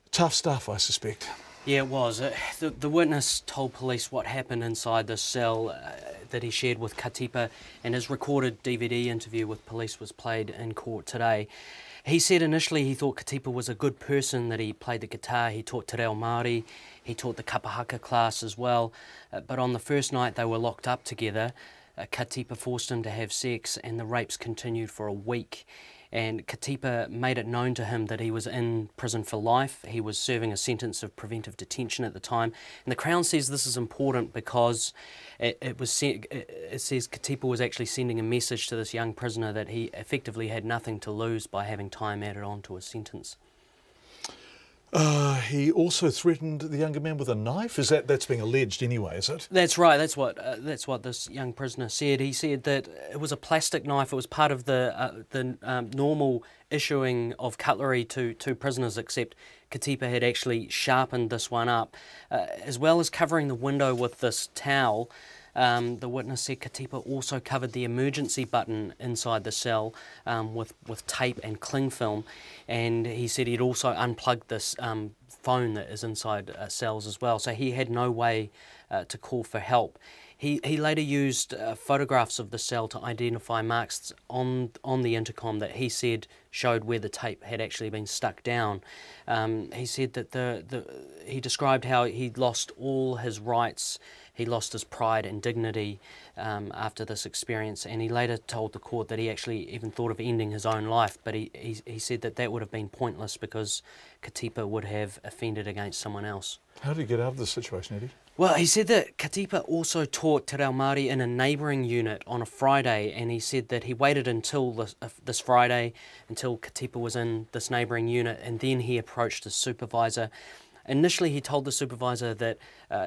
Tough stuff, I suspect. Yeah, it was. The witness told police what happened inside the cell that he shared with Katipa, and his recorded DVD interview with police was played in court today. He said initially he thought Katipa was a good person, that he played the guitar, he taught te reo Māori, he taught the kapahaka class as well. But on the first night they were locked up together, Katipa forced him to have sex, and the rapes continued for a week. And Katipa made it known to him that he was in prison for life. He was serving a sentence of preventive detention at the time. And the Crown says this is important because it says Katipa was actually sending a message to this young prisoner that he effectively had nothing to lose by having time added on to his sentence. He also threatened the younger man with a knife. That's being alleged anyway, is it? That's right. That's what this young prisoner said. He said that it was a plastic knife. It was part of the normal issuing of cutlery to prisoners, except Katipa had actually sharpened this one up, as well as covering the window with this towel. The witness said Katipa also covered the emergency button inside the cell with tape and cling film, and he said he'd also unplugged this phone that is inside cells as well, so he had no way to call for help. He later used photographs of the cell to identify marks on the intercom that he said showed where the tape had actually been stuck down. He said that he described how he'd lost all his rights. He lost his pride and dignity after this experience, and he later told the court that he actually even thought of ending his own life, but he said that would have been pointless because Katipa would have offended against someone else. How did he get out of this situation, Eddie? Well, he said that Katipa also taught te reo Māori in a neighbouring unit on a Friday, and he said that he waited until this Friday, until Katipa was in this neighbouring unit, and then he approached his supervisor. Initially, he told the supervisor that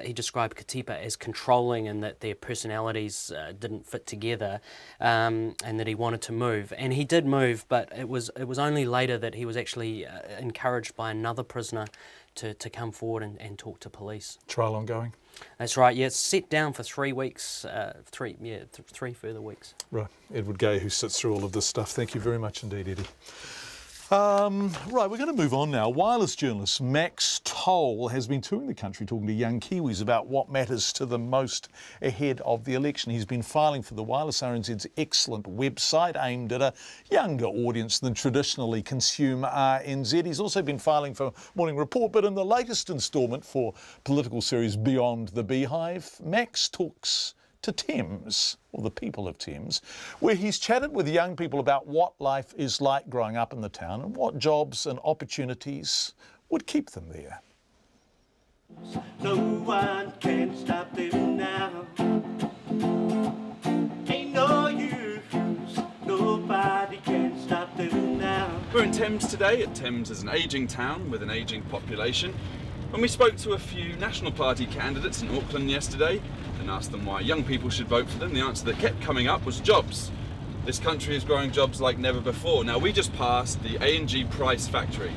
he described Katipa as controlling and that their personalities didn't fit together, and that he wanted to move. And he did move, but it was only later that he was actually encouraged by another prisoner to come forward and talk to police. Trial ongoing? That's right, yeah, it's set down for 3 weeks, three further weeks. Right, Edward Gay, who sits through all of this stuff. Thank you very much indeed, Eddie. Right, we're going to move on now. Wireless journalist Max Toll has been touring the country talking to young Kiwis about what matters to them most ahead of the election. He's been filing for the Wireless RNZ's excellent website aimed at a younger audience than traditionally consume RNZ. He's also been filing for Morning Report, but in the latest instalment for political series Beyond the Beehive, Max talks to Thames, or the people of Thames, where he's chatted with young people about what life is like growing up in the town and what jobs and opportunities would keep them there. No one can stop them now. Ain't no use, nobody can stop them now. We're in Thames today. Thames is an ageing town with an ageing population. When we spoke to a few National Party candidates in Auckland yesterday and asked them why young people should vote for them, the answer that kept coming up was jobs. This country is growing jobs like never before. Now, we just passed the A&G Price factory.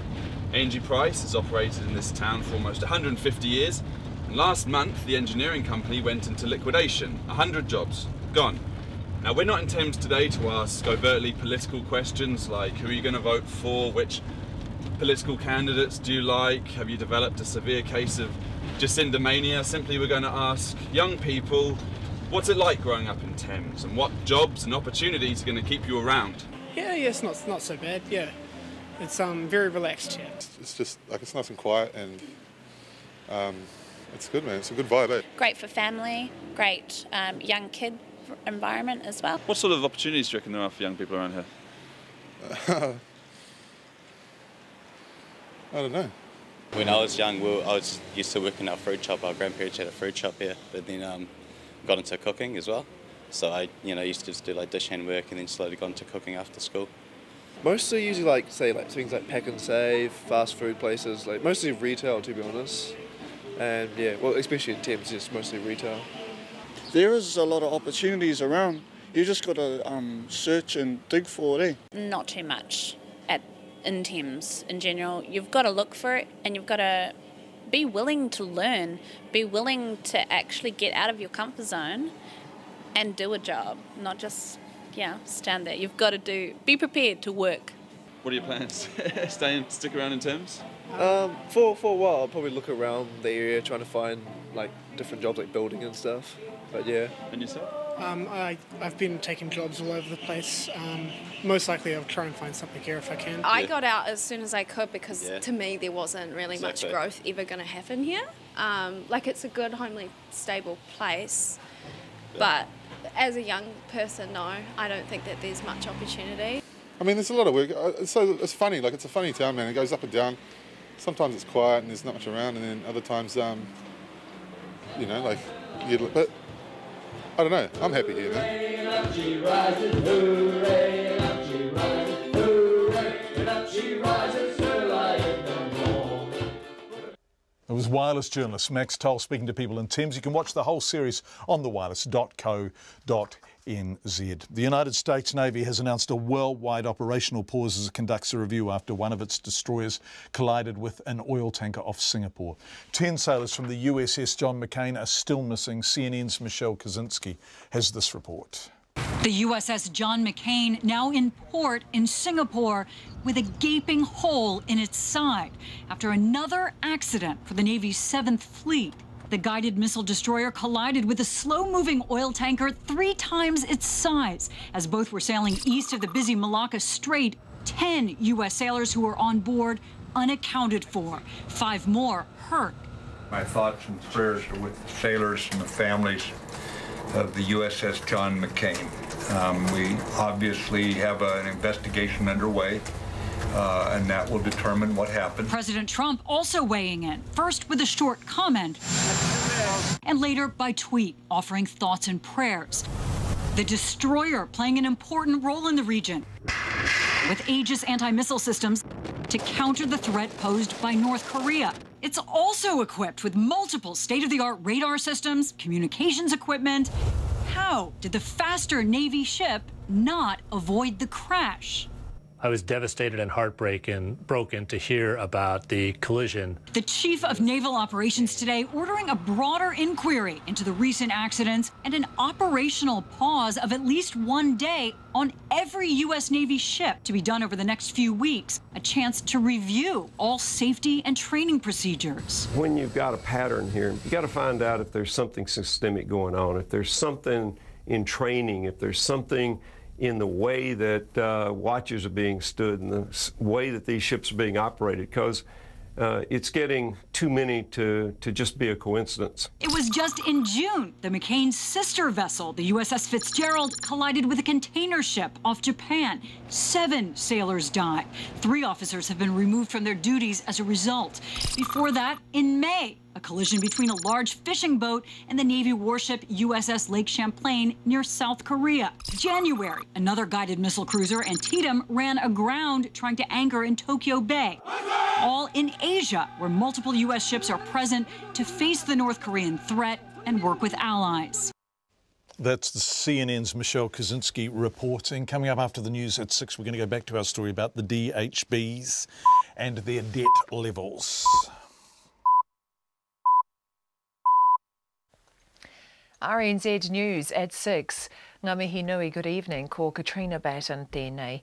A&G Price has operated in this town for almost 150 years, and last month the engineering company went into liquidation. 100 jobs gone. Now, we're not in Thames today to ask overtly political questions like who are you going to vote for, which political candidates do you like, have you developed a severe case of Jacinda mania. Simply, we're going to ask young people, what's it like growing up in Thames, and what jobs and opportunities are going to keep you around? Yeah, it's not so bad. Yeah, it's very relaxed here. It's just like it's nice and quiet, and it's good, man. It's a good vibe. Eh? Great for family, great young kid environment as well. What sort of opportunities do you reckon there are for young people around here? I don't know. When I was young, I was used to working at a fruit shop. Our grandparents had a fruit shop here, but then got into cooking as well. So I, used to just do like dish hand work, and then slowly got into cooking after school. Mostly usually things like pack and save, fast food places, like mostly retail, to be honest. And yeah, well, especially in Thames, it's mostly retail. There is a lot of opportunities around. You just got to search and dig for it. Not too much in Thames in general. You've got to look for it, and you've got to be willing to learn, be willing to actually get out of your comfort zone and do a job, not just stand there. You've got to be prepared to work. What are your plans? Stick around in Thames? For a while, I'll probably look around the area trying to find like different jobs like building and stuff. But yeah. And yourself? I've been taking jobs all over the place. Most likely I'll try and find something here if I can. I got out as soon as I could because to me there wasn't really much growth ever going to happen here. It's a good, homely, stable place. But as a young person, no, I don't think that there's much opportunity. I mean, there's a lot of work. So it's funny, it's a funny town, man. It goes up and down. Sometimes it's quiet and there's not much around, and then other times, but I don't know. I'm happy here, man. It was wireless journalist Max Toll speaking to people in Thames. You can watch the whole series on thewireless.co.nz. The United States Navy has announced a worldwide operational pause as it conducts a review after one of its destroyers collided with an oil tanker off Singapore. 10 sailors from the USS John McCain are still missing. CNN's Michelle Kaczynski has this report. The USS John McCain now in port in Singapore with a gaping hole in its side after another accident for the Navy's 7th Fleet. The guided missile destroyer collided with a slow-moving oil tanker 3 times its size. As both were sailing east of the busy Malacca Strait, 10 U.S. sailors who were on board unaccounted for. 5 more hurt. My thoughts and prayers are with the sailors and the families of the USS John McCain. We obviously have an investigation underway, and that will determine what happened. President Trump also weighing in, first with a short comment, and later by tweet, offering thoughts and prayers. The destroyer playing an important role in the region, with Aegis anti-missile systems to counter the threat posed by North Korea. It's also equipped with multiple state-of-the-art radar systems, communications equipment. How did the faster Navy ship not avoid the crash? I was devastated and broken to hear about the collision. The Chief of Naval Operations today ordering a broader inquiry into the recent accidents and an operational pause of at least 1 day on every U.S. Navy ship to be done over the next few weeks, a chance to review all safety and training procedures. When you've got a pattern here, you got to find out if there's something systemic going on, if there's something in training, if there's something in the way that watches are being stood and the way that these ships are being operated, because it's getting too many to just be a coincidence. It was just in June the McCain's sister vessel, the USS Fitzgerald, collided with a container ship off Japan. 7 sailors died. 3 officers have been removed from their duties as a result. Before that, in May, a collision between a large fishing boat and the Navy warship USS Lake Champlain near South Korea. January, another guided missile cruiser, Antietam, ran aground trying to anchor in Tokyo Bay. All in Asia, where multiple U.S. ships are present to face the North Korean threat and work with allies. That's the CNN's Michelle Kaczynski reporting. Coming up after the news at 6, we're going to go back to our story about the DHBs and their debt levels. RNZ News at 6. Ngā mihi nui, good evening. Ko Katrina Batten tēnei.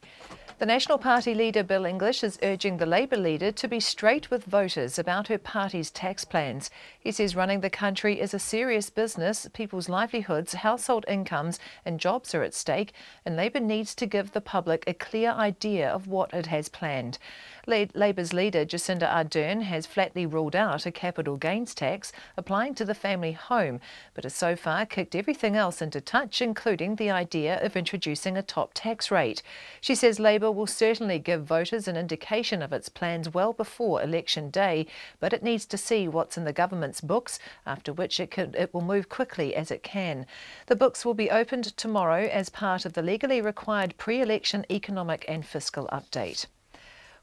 The National Party leader Bill English is urging the Labour leader to be straight with voters about her party's tax plans. He says running the country is a serious business, people's livelihoods, household incomes and jobs are at stake, and Labour needs to give the public a clear idea of what it has planned. Labour's leader Jacinda Ardern has flatly ruled out a capital gains tax applying to the family home, but has so far kicked everything else into touch, including the idea of introducing a top tax rate. She says Labour will certainly give voters an indication of its plans well before election day, but it needs to see what's in the government's books, after which it will move quickly as it can. The books will be opened tomorrow as part of the legally required pre-election economic and fiscal update.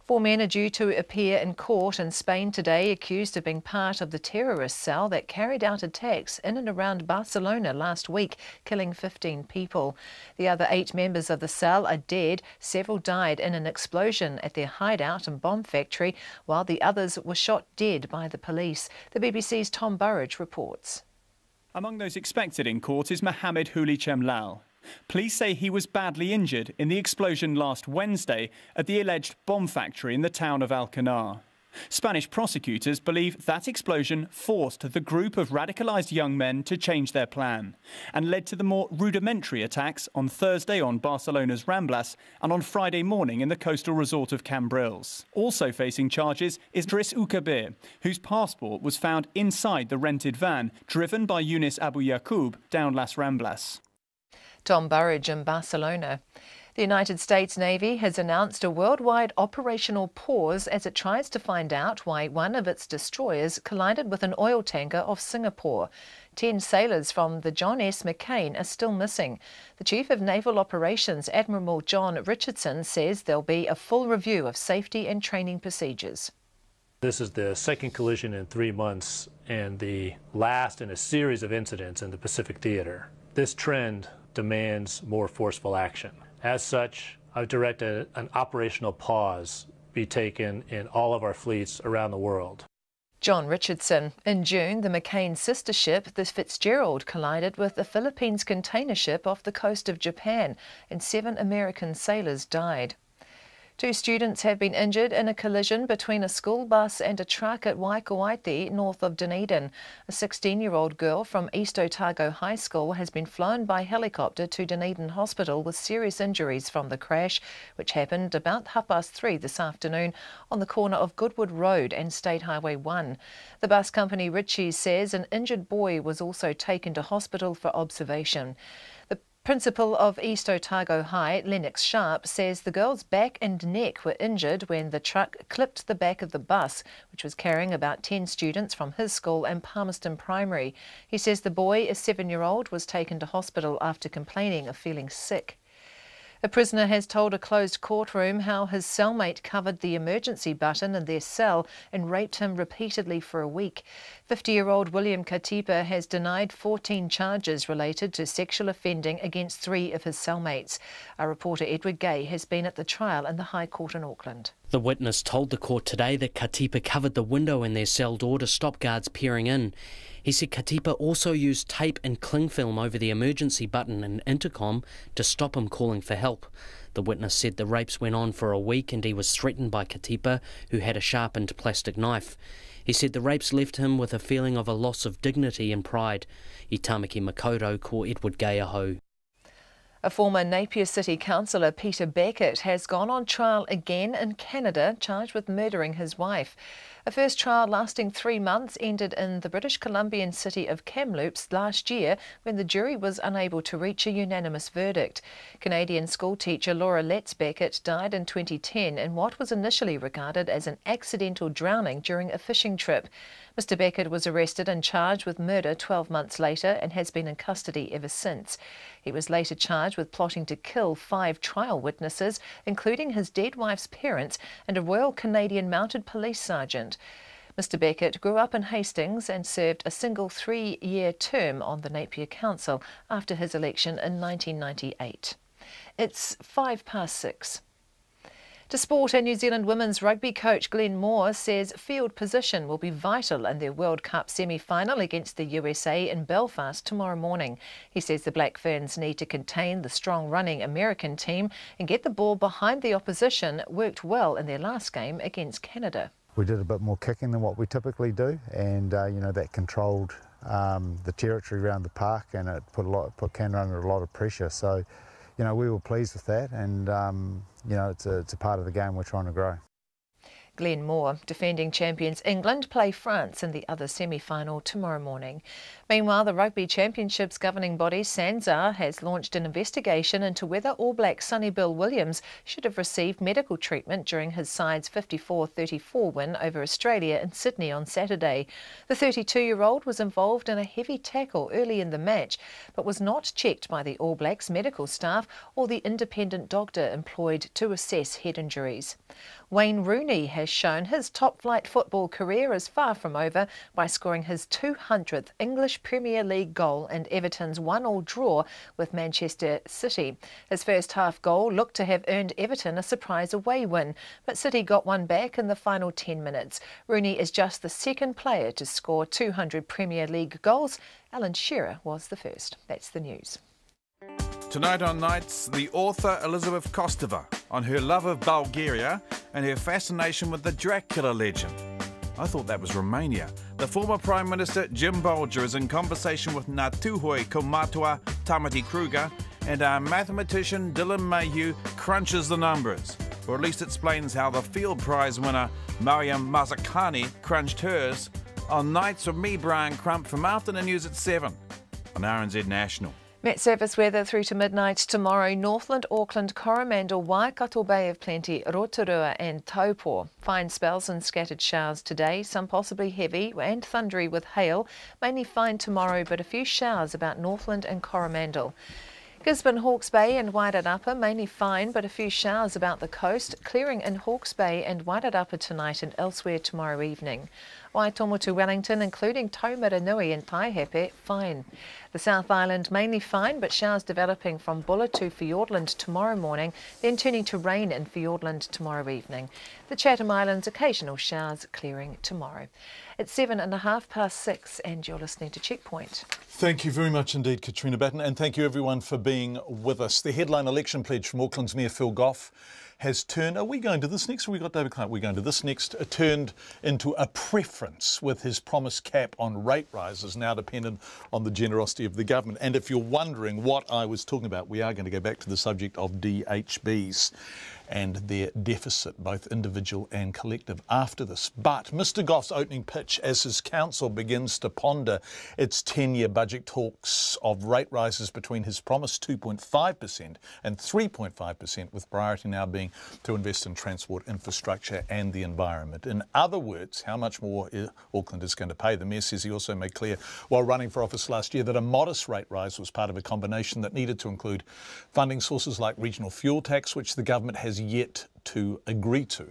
4 men are due to appear in court in Spain today, accused of being part of the terrorist cell that carried out attacks in and around Barcelona last week, killing 15 people. The other 8 members of the cell are dead. Several died in an explosion at their hideout and bomb factory, while the others were shot dead by the police. The BBC's Tom Burridge reports. Among those expected in court is Mohamed Houlichem Lal. Police say he was badly injured in the explosion last Wednesday at the alleged bomb factory in the town of Alcanar. Spanish prosecutors believe that explosion forced the group of radicalised young men to change their plan and led to the more rudimentary attacks on Thursday on Barcelona's Ramblas and on Friday morning in the coastal resort of Cambrils. Also facing charges is Driss Oukabir, whose passport was found inside the rented van driven by Younis Abu Yaqub down Las Ramblas. Tom Burridge in Barcelona. The United States Navy has announced a worldwide operational pause as it tries to find out why one of its destroyers collided with an oil tanker off Singapore. 10 sailors from the John S. McCain are still missing. The Chief of Naval Operations, Admiral John Richardson, says there'll be a full review of safety and training procedures. This is the second collision in 3 months and the last in a series of incidents in the Pacific Theater. This trend demands more forceful action. As such, I've directed an operational pause be taken in all of our fleets around the world. John Richardson. In June, the McCain sister ship, the Fitzgerald, collided with the Philippines container ship off the coast of Japan, and 7 American sailors died. 2 students have been injured in a collision between a school bus and a truck at Waikawaiti, north of Dunedin. A 16-year-old girl from East Otago High School has been flown by helicopter to Dunedin Hospital with serious injuries from the crash, which happened about 3:30 this afternoon on the corner of Goodwood Road and State Highway 1. The bus company Ritchie's says an injured boy was also taken to hospital for observation. Principal of East Otago High, Lennox Sharp, says the girl's back and neck were injured when the truck clipped the back of the bus, which was carrying about 10 students from his school and Palmerston Primary. He says the boy, a 7-year-old, was taken to hospital after complaining of feeling sick. A prisoner has told a closed courtroom how his cellmate covered the emergency button in their cell and raped him repeatedly for a week. 50-year-old William Katipa has denied 14 charges related to sexual offending against 3 of his cellmates. Our reporter Edward Gay has been at the trial in the High Court in Auckland. The witness told the court today that Katipa covered the window in their cell door to stop guards peering in. He said Katipa also used tape and cling film over the emergency button and intercom to stop him calling for help. The witness said the rapes went on for a week and he was threatened by Katipa, who had a sharpened plastic knife. He said the rapes left him with a feeling of a loss of dignity and pride. I Tamaki Makoto ko Edward Gay aho. A former Napier City councillor, Peter Beckett, has gone on trial again in Canada, charged with murdering his wife. A first trial lasting 3 months ended in the British Columbian city of Kamloops last year when the jury was unable to reach a unanimous verdict. Canadian schoolteacher Laura Letts Beckett died in 2010 in what was initially regarded as an accidental drowning during a fishing trip. Mr Beckett was arrested and charged with murder 12 months later and has been in custody ever since. He was later charged with plotting to kill 5 trial witnesses, including his dead wife's parents and a Royal Canadian Mounted Police sergeant. Mr Beckett grew up in Hastings and served a single 3-year term on the Napier Council after his election in 1998. It's 6:05. To sport, and New Zealand women's rugby coach Glenn Moore says field position will be vital in their World Cup semi-final against the USA in Belfast tomorrow morning. He says the Black Ferns need to contain the strong running American team and get the ball behind the opposition, worked well in their last game against Canada. We did a bit more kicking than what we typically do, and that controlled the territory around the park, and it put Canada under a lot of pressure. So, we were pleased with that, and it's a part of the game we're trying to grow. Glenn Moore. Defending champions England play France in the other semi-final tomorrow morning. Meanwhile, the Rugby Championship's governing body, SANZAAR, has launched an investigation into whether All Black Sonny Bill Williams should have received medical treatment during his side's 54-34 win over Australia in Sydney on Saturday. The 32-year-old was involved in a heavy tackle early in the match, but was not checked by the All Blacks medical staff or the independent doctor employed to assess head injuries. Wayne Rooney has shown his top-flight football career is far from over by scoring his 200th English Premier League goal in Everton's 1-1 draw with Manchester City. His first half goal looked to have earned Everton a surprise away win, but City got one back in the final 10 minutes. Rooney is just the second player to score 200 Premier League goals. Alan Shearer was the first. That's the news. Tonight on Nights, the author Elizabeth Kostova on her love of Bulgaria and her fascination with the Dracula legend. I thought that was Romania. The former Prime Minister Jim Bolger is in conversation with Ngātuhoi Kaumatua Tamati Kruger, and our mathematician Dylan Mayhew crunches the numbers, or at least explains how the Field Prize winner Mariam Mazakani crunched hers on Nights with me, Brian Crump, from afternoon news at 7 on RNZ National. Met Service weather through to midnight tomorrow. Northland, Auckland, Coromandel, Waikato Bay of Plenty, Rotorua and Taupo. Fine spells and scattered showers today, some possibly heavy and thundery with hail. Mainly fine tomorrow, but a few showers about Northland and Coromandel. Gisborne, Hawke's Bay and Wairarapa, mainly fine, but a few showers about the coast. Clearing in Hawke's Bay and Wairarapa tonight and elsewhere tomorrow evening. Waitomo to Wellington, including Taumaranui and Taihape, fine. The South Island mainly fine, but showers developing from Bulla to Fiordland tomorrow morning, then turning to rain in Fiordland tomorrow evening. The Chatham Islands, occasional showers clearing tomorrow. It's 6:05, and you're listening to Checkpoint. Thank you very much indeed, Katrina Batten, and thank you everyone for being with us. The headline election pledge from Auckland's Mayor Phil Goff has turned, are we going to this next? Or we got David Clark, we're going to this next, turned into a preference, with his promised cap on rate rises now dependent on the generosity of the government. And if you're wondering what I was talking about, we are going to go back to the subject of DHBs. and their deficit, both individual and collective, after this. But Mr Goff's opening pitch as his council begins to ponder its 10-year budget talks of rate rises between his promised 2.5% and 3.5%, with priority now being to invest in transport infrastructure and the environment. In other words, how much more Auckland is going to pay. The Mayor says he also made clear while running for office last year that a modest rate rise was part of a combination that needed to include funding sources like regional fuel tax, which the government has yet to agree to.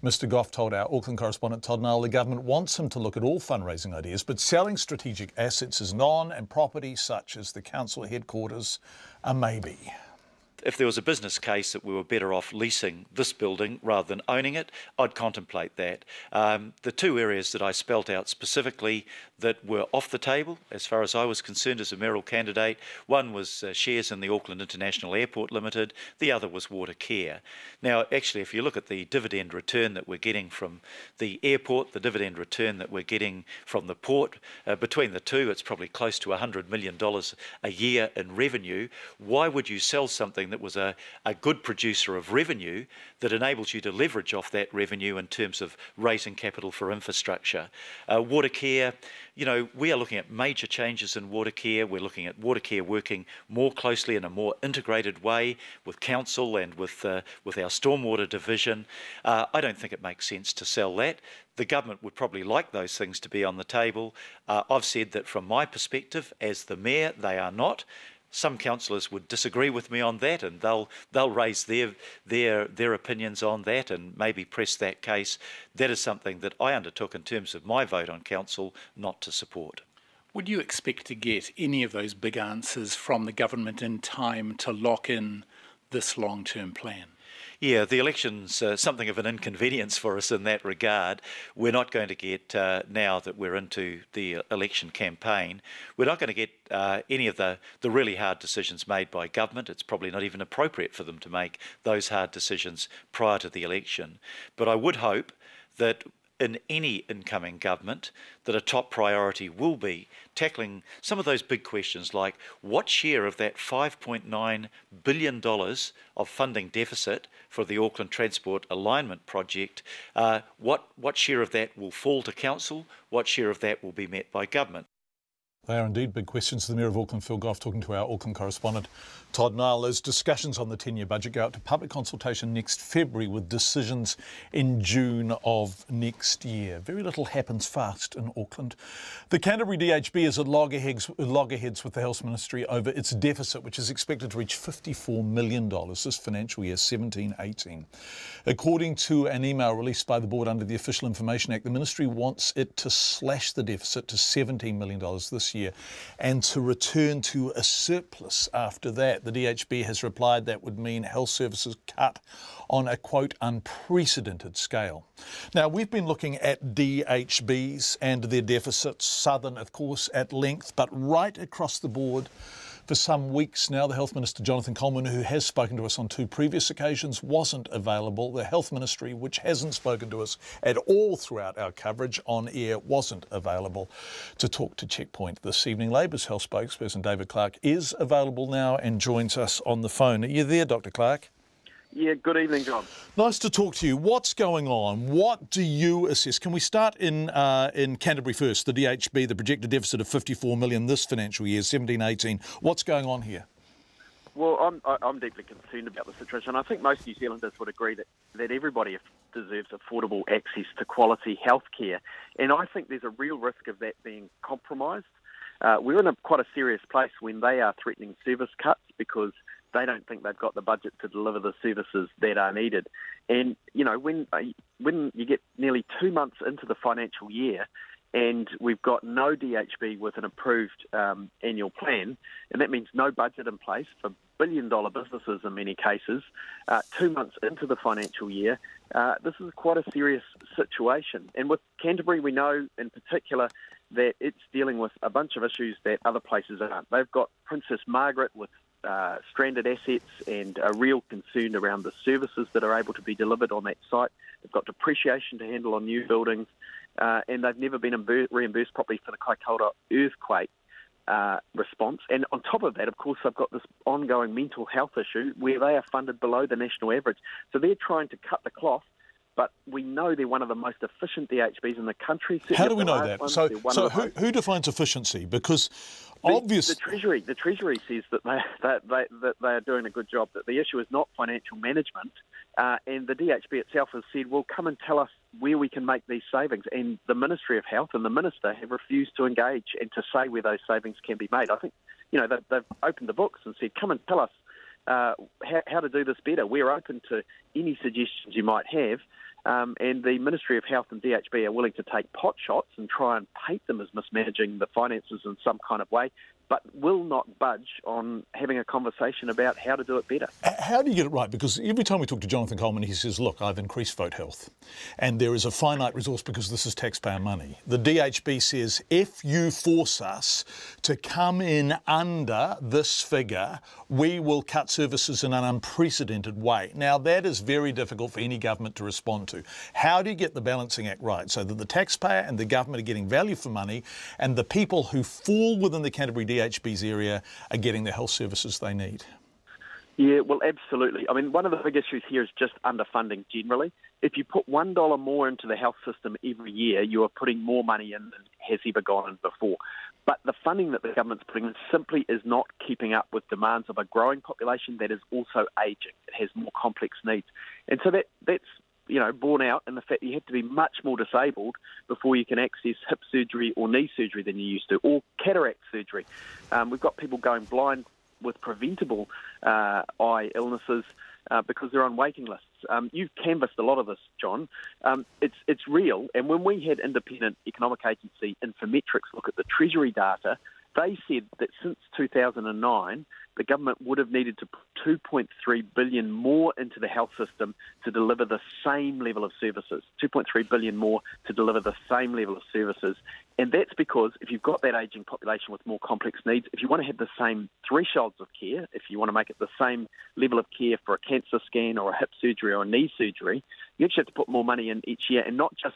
Mr Goff told our Auckland correspondent Todd Niall the government wants him to look at all fundraising ideas, but selling strategic assets is non, and property such as the council headquarters a maybe. If there was a business case that we were better off leasing this building rather than owning it, I'd contemplate that. The two areas that I spelt out specifically that were off the table, as far as I was concerned as a mayoral candidate, one was shares in the Auckland International Airport Limited, the other was water care. Now, actually, if you look at the dividend return that we're getting from the airport, the dividend return that we're getting from the port, between the two, it's probably close to $100 million a year in revenue. Why would you sell something that was a good producer of revenue that enables you to leverage off that revenue in terms of raising capital for infrastructure? Water care, you know, we are looking at major changes in water care. We're looking at water care working more closely in a more integrated way with council and with our stormwater division. I don't think it makes sense to sell that. The government would probably like those things to be on the table. I've said that from my perspective as the mayor, they are not. Some councillors would disagree with me on that, and they'll raise their opinions on that and maybe press that case. That is something that I undertook in terms of my vote on council not to support. Would you expect to get any of those big answers from the government in time to lock in this long-term plan? Yeah, the election's something of an inconvenience for us in that regard. We're not going to get, now that we're into the election campaign, we're not going to get any of the really hard decisions made by government. It's probably not even appropriate for them to make those hard decisions prior to the election. But I would hope that in any incoming government that a top priority will be tackling some of those big questions like what share of that $5.9 billion of funding deficit for the Auckland Transport Alignment Project, what share of that will fall to council, what share of that will be met by government. They are indeed big questions. The Mayor of Auckland, Phil Goff, talking to our Auckland correspondent Todd Niall. As discussions on the 10-year budget go out to public consultation next February with decisions in June of next year. Very little happens fast in Auckland. The Canterbury DHB is at loggerheads with the Health Ministry over its deficit, which is expected to reach $54 million this financial year, 17-18. According to an email released by the board under the Official Information Act, the Ministry wants it to slash the deficit to $17 million this year and to return to a surplus after that. The DHB has replied that would mean health services cut on a, quote, unprecedented scale. Now, we've been looking at DHBs and their deficits, Southern, of course, at length, but right across the board for some weeks now. The Health Minister, Jonathan Coleman, who has spoken to us on 2 previous occasions, wasn't available. The Health Ministry, which hasn't spoken to us at all throughout our coverage on air, wasn't available to talk to Checkpoint this evening. Labour's health spokesperson David Clark is available now and joins us on the phone. Are you there, Dr Clark? Yeah, good evening, John. Nice to talk to you. What's going on? What do you assess? Can we start in Canterbury first, the DHB, the projected deficit of $54 million this financial year, 17-18. What's going on here? Well, I'm deeply concerned about the situation. I think most New Zealanders would agree that everybody deserves affordable access to quality health care. And I think there's a real risk of that being compromised. We're in quite a serious place when they are threatening service cuts because they don't think they've got the budget to deliver the services that are needed. And, you know, when you get nearly 2 months into the financial year and we've got no DHB with an approved annual plan, and that means no budget in place for billion-dollar businesses in many cases, 2 months into the financial year, this is quite a serious situation. And with Canterbury, we know in particular that it's dealing with a bunch of issues that other places aren't. They've got Princess Margaret with stranded assets and a real concern around the services that are able to be delivered on that site. They've got depreciation to handle on new buildings, and they've never been reimbursed properly for the Kaikoura earthquake. response. And on top of that, of course, they've got this ongoing mental health issue where they are funded below the national average. So they're trying to cut the cloth, but we know they're one of the most efficient DHBs in the country. How do we know that? So who defines efficiency? Because obviously the Treasury says that they are doing a good job, that the issue is not financial management, and the DHB itself has said, well, come and tell us where we can make these savings. And the Ministry of Health and the Minister have refused to engage and to say where those savings can be made. I think, they've opened the books and said, come and tell us how to do this better. We're open to any suggestions you might have. And the Ministry of Health and DHB are willing to take pot shots and try and paint them as mismanaging the finances in some kind of way, but will not budge on having a conversation about how to do it better. How do you get it right? Because every time we talk to Jonathan Coleman, he says, look, I've increased vote health, and there is a finite resource because this is taxpayer money. The DHB says, if you force us to come in under this figure, we will cut services in an unprecedented way. Now, that is very difficult for any government to respond to. How do you get the balancing act right so that the taxpayer and the government are getting value for money, and the people who fall within the Canterbury DHB's area are getting the health services they need? Yeah, well, absolutely. I mean, one of the big issues here is just underfunding generally. If you put $1 more into the health system every year, you are putting more money in than has ever gone in before. But the funding that the government's putting in simply is not keeping up with demands of a growing population that is also ageing. It has more complex needs. And so that's borne out in the fact that you have to be much more disabled before you can access hip surgery or knee surgery than you used to, or cataract surgery. We've got people going blind with preventable eye illnesses because they're on waiting lists. You've canvassed a lot of this, John. It's real. And when we had independent economic agency Infometrics look at the Treasury data, they said that since 2009, the government would have needed to put $2.3 billion more into the health system to deliver the same level of services. $2.3 billion more to deliver the same level of services. And that's because if you've got that ageing population with more complex needs, if you want to have the same thresholds of care, if you want to make it the same level of care for a cancer scan or a hip surgery or a knee surgery, you actually have to put more money in each year, and not just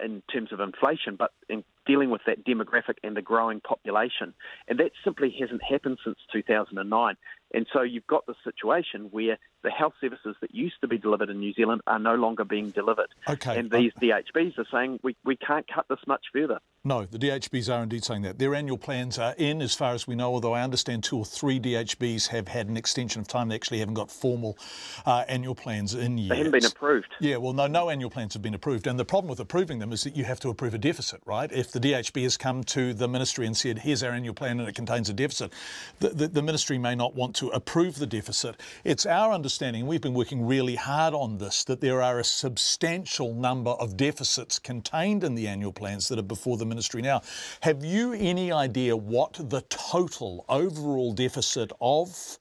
in terms of inflation, but in dealing with that demographic and the growing population. And that simply hasn't happened since 2009. And so you've got this situation where the health services that used to be delivered in New Zealand are no longer being delivered. Okay. And these DHBs are saying we can't cut this much further. No, the DHBs are indeed saying that. Their annual plans are in, as far as we know, although I understand 2 or 3 DHBs have had an extension of time. They actually haven't got formal annual plans in yet. They haven't been approved. Yeah, well, no annual plans have been approved. And the problem with approving them is that you have to approve a deficit, right? If the DHB has come to the ministry and said, here's our annual plan and it contains a deficit, the ministry may not want to approve the deficit. It's our understanding, we've been working really hard on this, that there are a substantial number of deficits contained in the annual plans that are before the ministry now. Have you any idea what the total overall deficit of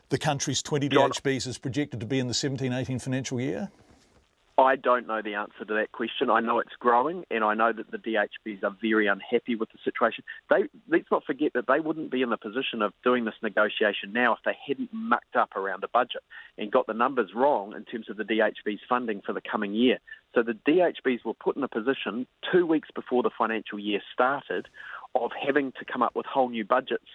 the country's 20 DHBs is projected to be in the 17-18 financial year? I don't know the answer to that question. I know it's growing, and I know that the DHBs are very unhappy with the situation. Let's not forget that they wouldn't be in the position of doing this negotiation now if they hadn't mucked up around the budget and got the numbers wrong in terms of the DHB's funding for the coming year. So the DHBs were put in a position 2 weeks before the financial year started of having to come up with whole new budgets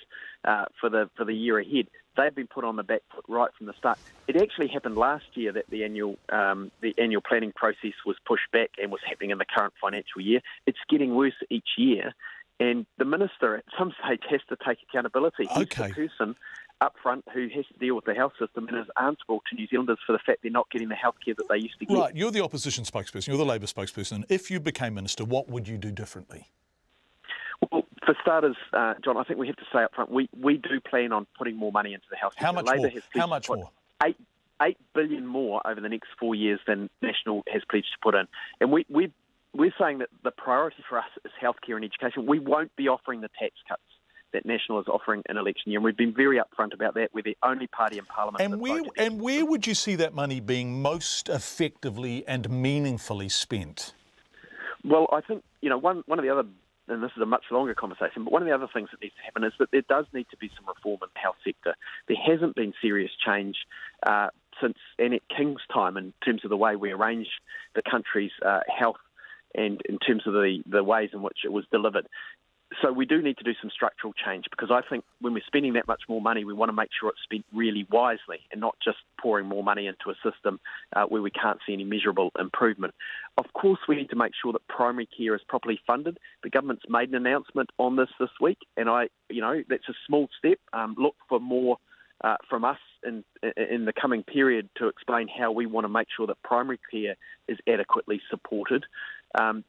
for the year ahead. They've been put on the back foot right from the start. It actually happened last year that the annual planning process was pushed back and was happening in the current financial year. It's getting worse each year, and the minister at some stage has to take accountability. He's the person up front who has to deal with the health system and is answerable to New Zealanders for the fact they're not getting the health care that they used to get. Right, you're the opposition spokesperson, you're the Labour spokesperson. If you became minister, what would you do differently? Well, for starters, John, I think we have to say up front, we do plan on putting more money into the health sector. How much more? How much more? $8 billion more over the next 4 years than National has pledged to put in. And we're saying that the priority for us is healthcare and education. We won't be offering the tax cuts that National is offering in election year. And we've been very upfront about that. We're the only party in Parliament. And where would you see that money being most effectively and meaningfully spent? Well, I think, one of the other, and this is a much longer conversation, but one of the other things that needs to happen is that there does need to be some reform in the health sector. There hasn't been serious change since Annette King's time in terms of the way we arrange the country's health and in terms of the ways in which it was delivered. So we do need to do some structural change, because I think when we're spending that much more money, we want to make sure it's spent really wisely and not just pouring more money into a system where we can't see any measurable improvement. Of course, we need to make sure that primary care is properly funded. The government's made an announcement on this week, and that's a small step. Look for more from us in the coming period to explain how we want to make sure that primary care is adequately supported,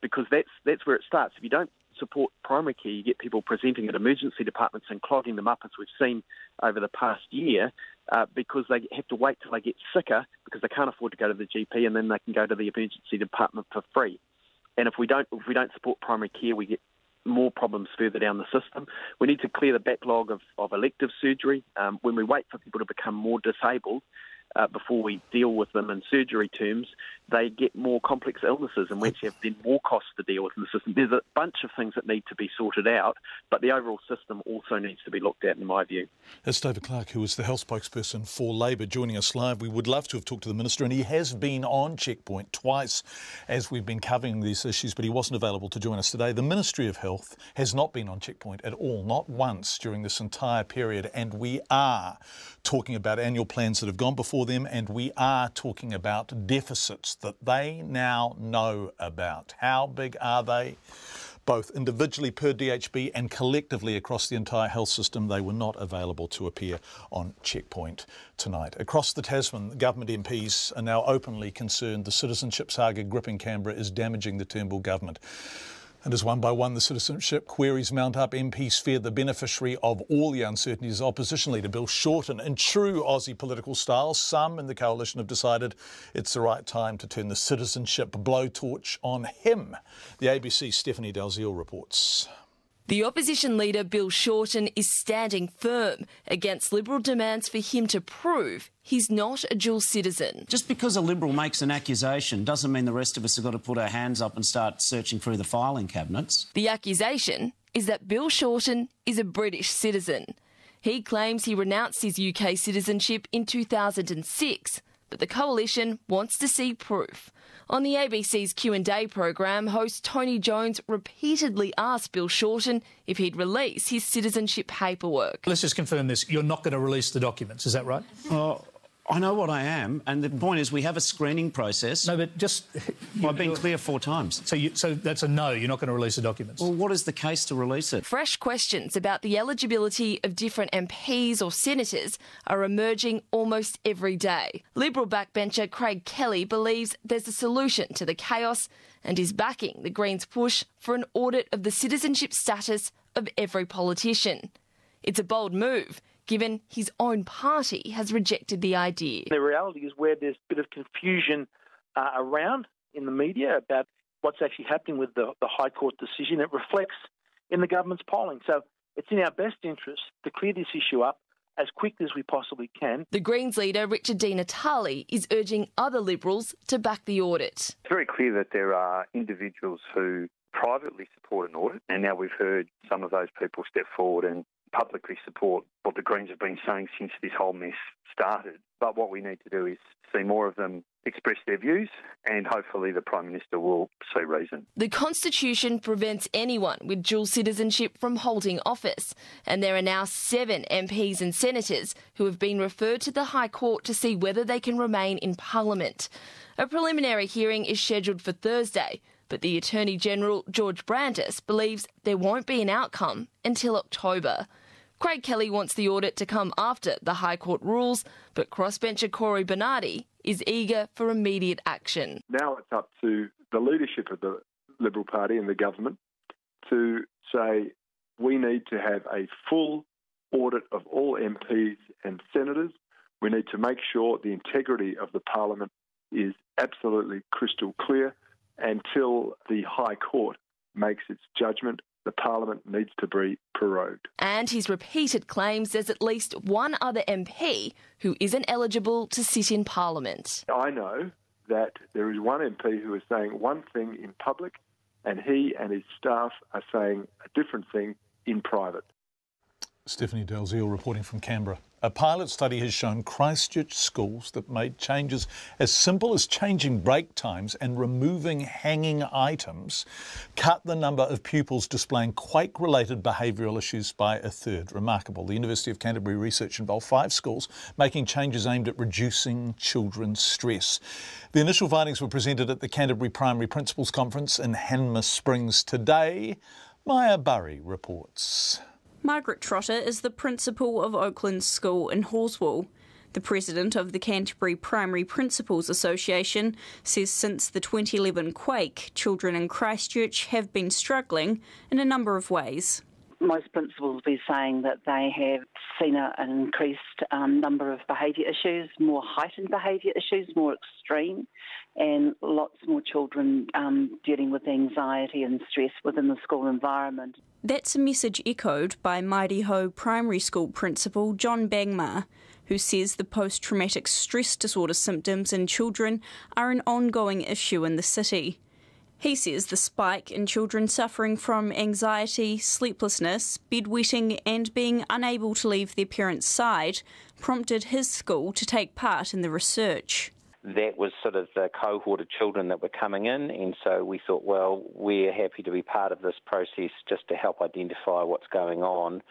because that's where it starts. If you don't support primary care, you get people presenting at emergency departments and clogging them up, as we've seen over the past year, because they have to wait till they get sicker because they can't afford to go to the GP, and then they can go to the emergency department for free. And if we don't support primary care, we get more problems further down the system. We need to clear the backlog of elective surgery. When we wait for people to become more disabled before we deal with them in surgery terms, they get more complex illnesses, and we actually have then more costs to deal with in the system. There's a bunch of things that need to be sorted out, but the overall system also needs to be looked at, in my view. That's David Clark, who is the health spokesperson for Labor, joining us live. We would love to have talked to the Minister, and he has been on Checkpoint twice as we've been covering these issues, but he wasn't available to join us today. The Ministry of Health has not been on Checkpoint at all, not once during this entire period, and we are talking about annual plans that have gone before them, and we are talking about deficits that they now know about. How big are they? Both individually per DHB and collectively across the entire health system. They were not available to appear on Checkpoint tonight. Across the Tasman, government MPs are now openly concerned the citizenship saga gripping Canberra is damaging the Turnbull government. And as one by one the citizenship queries mount up, MPs fear the beneficiary of all the uncertainties. Opposition leader Bill Shorten, in true Aussie political style, some in the coalition have decided it's the right time to turn the citizenship blowtorch on him. The ABC's Stephanie Dalziel reports. The opposition leader Bill Shorten is standing firm against Liberal demands for him to prove he's not a dual citizen. Just because a Liberal makes an accusation doesn't mean the rest of us have got to put our hands up and start searching through the filing cabinets. The accusation is that Bill Shorten is a British citizen. He claims he renounced his UK citizenship in 2006, but the coalition wants to see proof. On the ABC's Q&A program, host Tony Jones repeatedly asked Bill Shorten if he'd release his citizenship paperwork. Let's just confirm this. You're not going to release the documents, is that right? I know what I am, and the point is we have a screening process. No, but just... I've been clear 4 times. So that's a no, you're not going to release the documents? Well, what is the case to release it? Fresh questions about the eligibility of different MPs or senators are emerging almost every day. Liberal backbencher Craig Kelly believes there's a solution to the chaos and is backing the Greens' push for an audit of the citizenship status of every politician. It's a bold move, given his own party has rejected the idea. The reality is where there's a bit of confusion around in the media about what's actually happening with the High Court decision. It reflects in the government's polling. So it's in our best interest to clear this issue up as quickly as we possibly can. The Greens leader, Richard Di Natale, is urging other Liberals to back the audit. It's very clear that there are individuals who privately support an audit, and now we've heard some of those people step forward and publicly support what the Greens have been saying since this whole mess started. But what we need to do is see more of them express their views, and hopefully the Prime Minister will see reason. The Constitution prevents anyone with dual citizenship from holding office, and there are now 7 MPs and senators who have been referred to the High Court to see whether they can remain in Parliament. A preliminary hearing is scheduled for Thursday, but the Attorney-General, George Brandis, believes there won't be an outcome until October. Craig Kelly wants the audit to come after the High Court rules, but crossbencher Corey Bernardi is eager for immediate action. Now it's up to the leadership of the Liberal Party and the government to say we need to have a full audit of all MPs and senators. We need to make sure the integrity of the Parliament is absolutely crystal clear. Until the High Court makes its judgment, the Parliament needs to be prorogued. And his repeated claims there's at least one other MP who isn't eligible to sit in Parliament. I know that there is one MP who is saying one thing in public, and he and his staff are saying a different thing in private. Stephanie Dalziel reporting from Canberra. A pilot study has shown Christchurch schools that made changes as simple as changing break times and removing hanging items cut the number of pupils displaying quake-related behavioural issues by a third. Remarkable. The University of Canterbury research involved 5 schools making changes aimed at reducing children's stress. The initial findings were presented at the Canterbury Primary Principals Conference in Hanmer Springs today. Maya Burry reports. Margaret Trotter is the principal of Auckland's school in Horswell. The president of the Canterbury Primary Principals Association says since the 2011 quake, children in Christchurch have been struggling in a number of ways. Most principals will be saying that they have seen an increased number of behaviour issues, more heightened behaviour issues, more extreme, and lots more children dealing with anxiety and stress within the school environment. That's a message echoed by Maireho Primary School Principal John Campbell, who says the post-traumatic stress disorder symptoms in children are an ongoing issue in the city. He says the spike in children suffering from anxiety, sleeplessness, bedwetting and being unable to leave their parents' side prompted his school to take part in the research. That was sort of the cohort of children that were coming in, and so we thought, well, we're happy to be part of this process just to help identify what's going on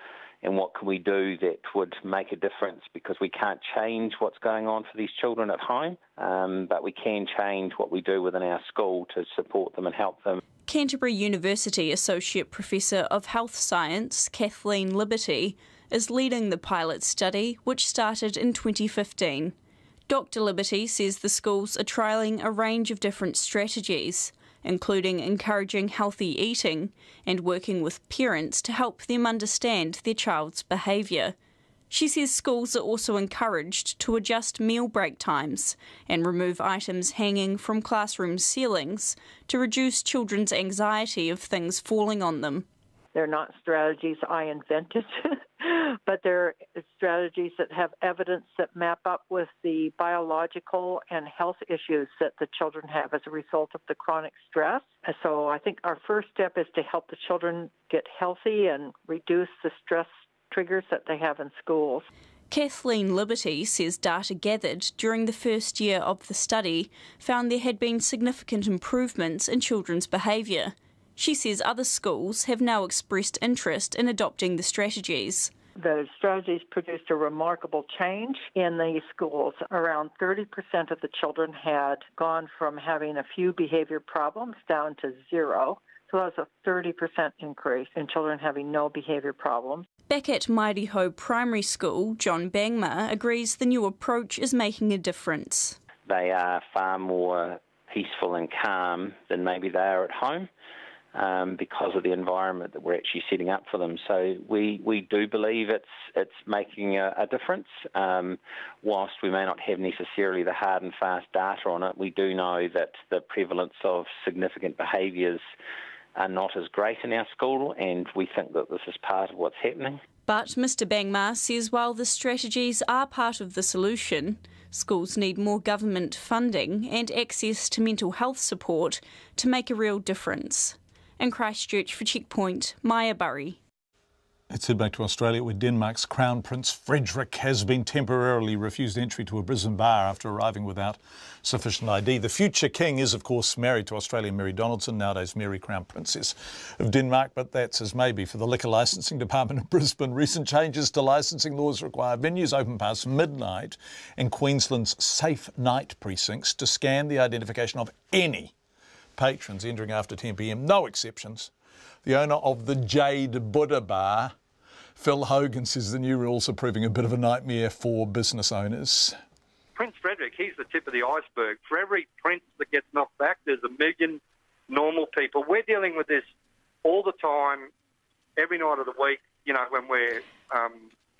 and what can we do that would make a difference, because we can't change what's going on for these children at home, but we can change what we do within our school to support them and help them. Canterbury University Associate Professor of Health Science, Kathleen Liberty, is leading the pilot study, which started in 2015. Dr Liberty says the schools are trialling a range of different strategies, including encouraging healthy eating and working with parents to help them understand their child's behaviour. She says schools are also encouraged to adjust meal break times and remove items hanging from classroom ceilings to reduce children's anxiety of things falling on them. They're not strategies I invented, but they're strategies that have evidence that map up with the biological and health issues that the children have as a result of the chronic stress. And so I think our first step is to help the children get healthy and reduce the stress triggers that they have in schools. Kathleen Liberty says data gathered during the first year of the study found there had been significant improvements in children's behaviour. She says other schools have now expressed interest in adopting the strategies. The strategies produced a remarkable change in these schools. Around 30% of the children had gone from having a few behaviour problems down to 0. So that was a 30% increase in children having no behaviour problems. Back at Maireho Primary School, John Campbell agrees the new approach is making a difference. They are far more peaceful and calm than maybe they are at home. Because of the environment that we're actually setting up for them. So we do believe it's making a difference. Whilst we may not have necessarily the hard and fast data on it, we do know that the prevalence of significant behaviours are not as great in our school, and we think that this is part of what's happening. But Mr Campbell says while the strategies are part of the solution, schools need more government funding and access to mental health support to make a real difference. In Christchurch for Checkpoint, Maya Burry. Let's head back to Australia, where Denmark's Crown Prince Frederik has been temporarily refused entry to a Brisbane bar after arriving without sufficient ID. The future king is, of course, married to Australian Mary Donaldson, nowadays Mary Crown Princess of Denmark, but that's as maybe for the Liquor Licensing Department of Brisbane. Recent changes to licensing laws require venues open past midnight in Queensland's safe night precincts to scan the identification of any patrons entering after 10 p.m, no exceptions. The owner of the Jade Buddha Bar, Phil Hogan, says the new rules are proving a bit of a nightmare for business owners. Prince Frederik, he's the tip of the iceberg. For every prince that gets knocked back, there's a million normal people. We're dealing with this all the time, every night of the week, you know, when we're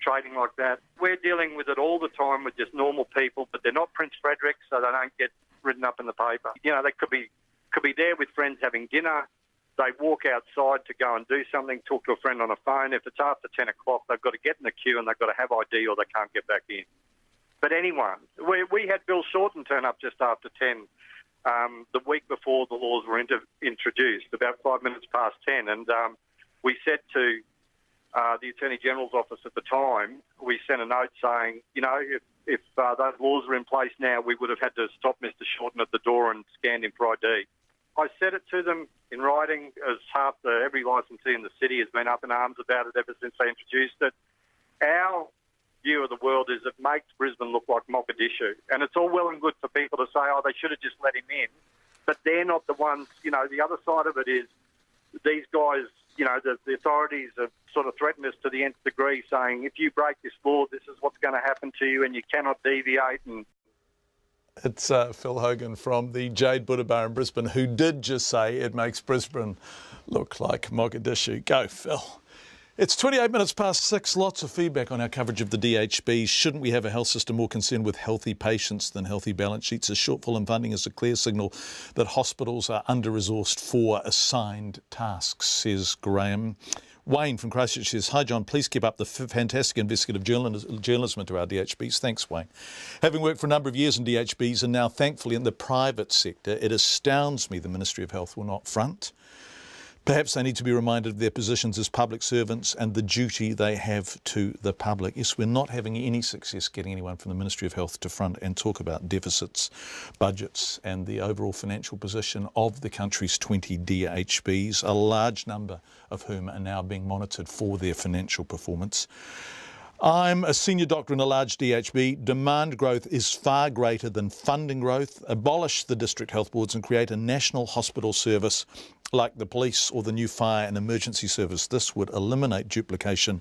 trading like that. We're dealing with it all the time with just normal people, but they're not Prince Frederik, so they don't get written up in the paper. You know, they could be there with friends having dinner. They walk outside to go and do something, talk to a friend on a phone. If it's after 10 o'clock, they've got to get in the queue and they've got to have ID or they can't get back in. But anyone, we had Bill Shorten turn up just after 10 the week before the laws were introduced, about 5 minutes past 10. And we said to the Attorney General's office at the time, we sent a note saying, you know, if those laws are in place now, we would have had to stop Mr Shorten at the door and scan him for ID. I said it to them in writing, as every licensee in the city has been up in arms about it ever since they introduced it. Our view of the world is it makes Brisbane look like Mogadishu. And it's all well and good for people to say, oh, they should have just let him in. But they're not the ones, you know, the other side of it is these guys, you know, the authorities have sort of threatened us to the nth degree, saying if you break this law, this is what's going to happen to you and you cannot deviate. And it's Phil Hogan from the Jade Buddha Bar in Brisbane, who did just say it makes Brisbane look like Mogadishu. Go, Phil. It's 28 minutes past 6. Lots of feedback on our coverage of the DHB. Shouldn't we have a health system more concerned with healthy patients than healthy balance sheets? A shortfall in funding is a clear signal that hospitals are under-resourced for assigned tasks, says Graham. Wayne from Christchurch says, hi John, please keep up the fantastic investigative journalism into our DHBs. Thanks, Wayne. Having worked for a number of years in DHBs and now thankfully in the private sector, it astounds me the Ministry of Health will not front. Perhaps they need to be reminded of their positions as public servants and the duty they have to the public. Yes, we're not having any success getting anyone from the Ministry of Health to front and talk about deficits, budgets and the overall financial position of the country's 20 DHBs, a large number of whom are now being monitored for their financial performance. I'm a senior doctor in a large DHB. Demand growth is far greater than funding growth. Abolish the district health boards and create a national hospital service like the police or the new fire and emergency service. This would eliminate duplication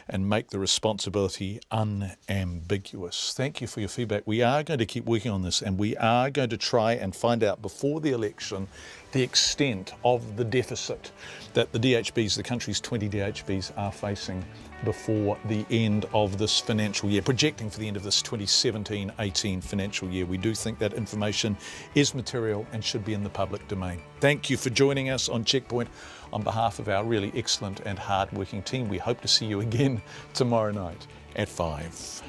and make the responsibility unambiguous. Thank you for your feedback. We are going to keep working on this and we are going to try and find out before the election the extent of the deficit that the DHBs, the country's 20 DHBs, are facing before the end of this financial year, projecting for the end of this 2017-18 financial year. We do think that information is material and should be in the public domain. Thank you for joining us on Checkpoint. On behalf of our really excellent and hard-working team, we hope to see you again tomorrow night at 5.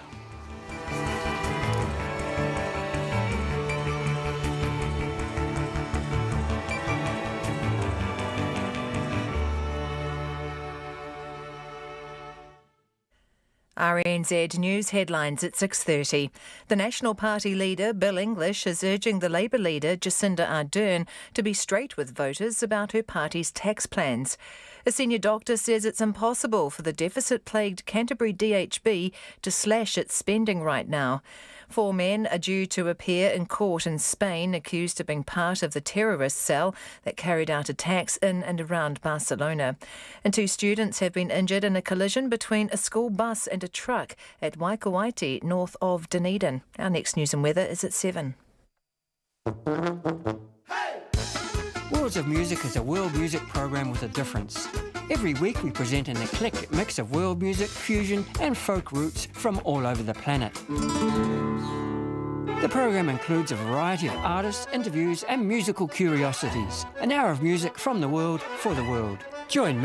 RNZ News headlines at 6:30. The National Party leader, Bill English, is urging the Labour leader, Jacinda Ardern, to be straight with voters about her party's tax plans. A senior doctor says it's impossible for the deficit-plagued Canterbury DHB to slash its spending right now. 4 men are due to appear in court in Spain, accused of being part of the terrorist cell that carried out attacks in and around Barcelona. And 2 students have been injured in a collision between a school bus and a truck at Waikawaiti, north of Dunedin. Our next news and weather is at 7. Worlds of Music is a world music program with a difference. Every week we present an eclectic mix of world music, fusion and folk roots from all over the planet. The program includes a variety of artists, interviews and musical curiosities. An hour of music from the world for the world. Join me.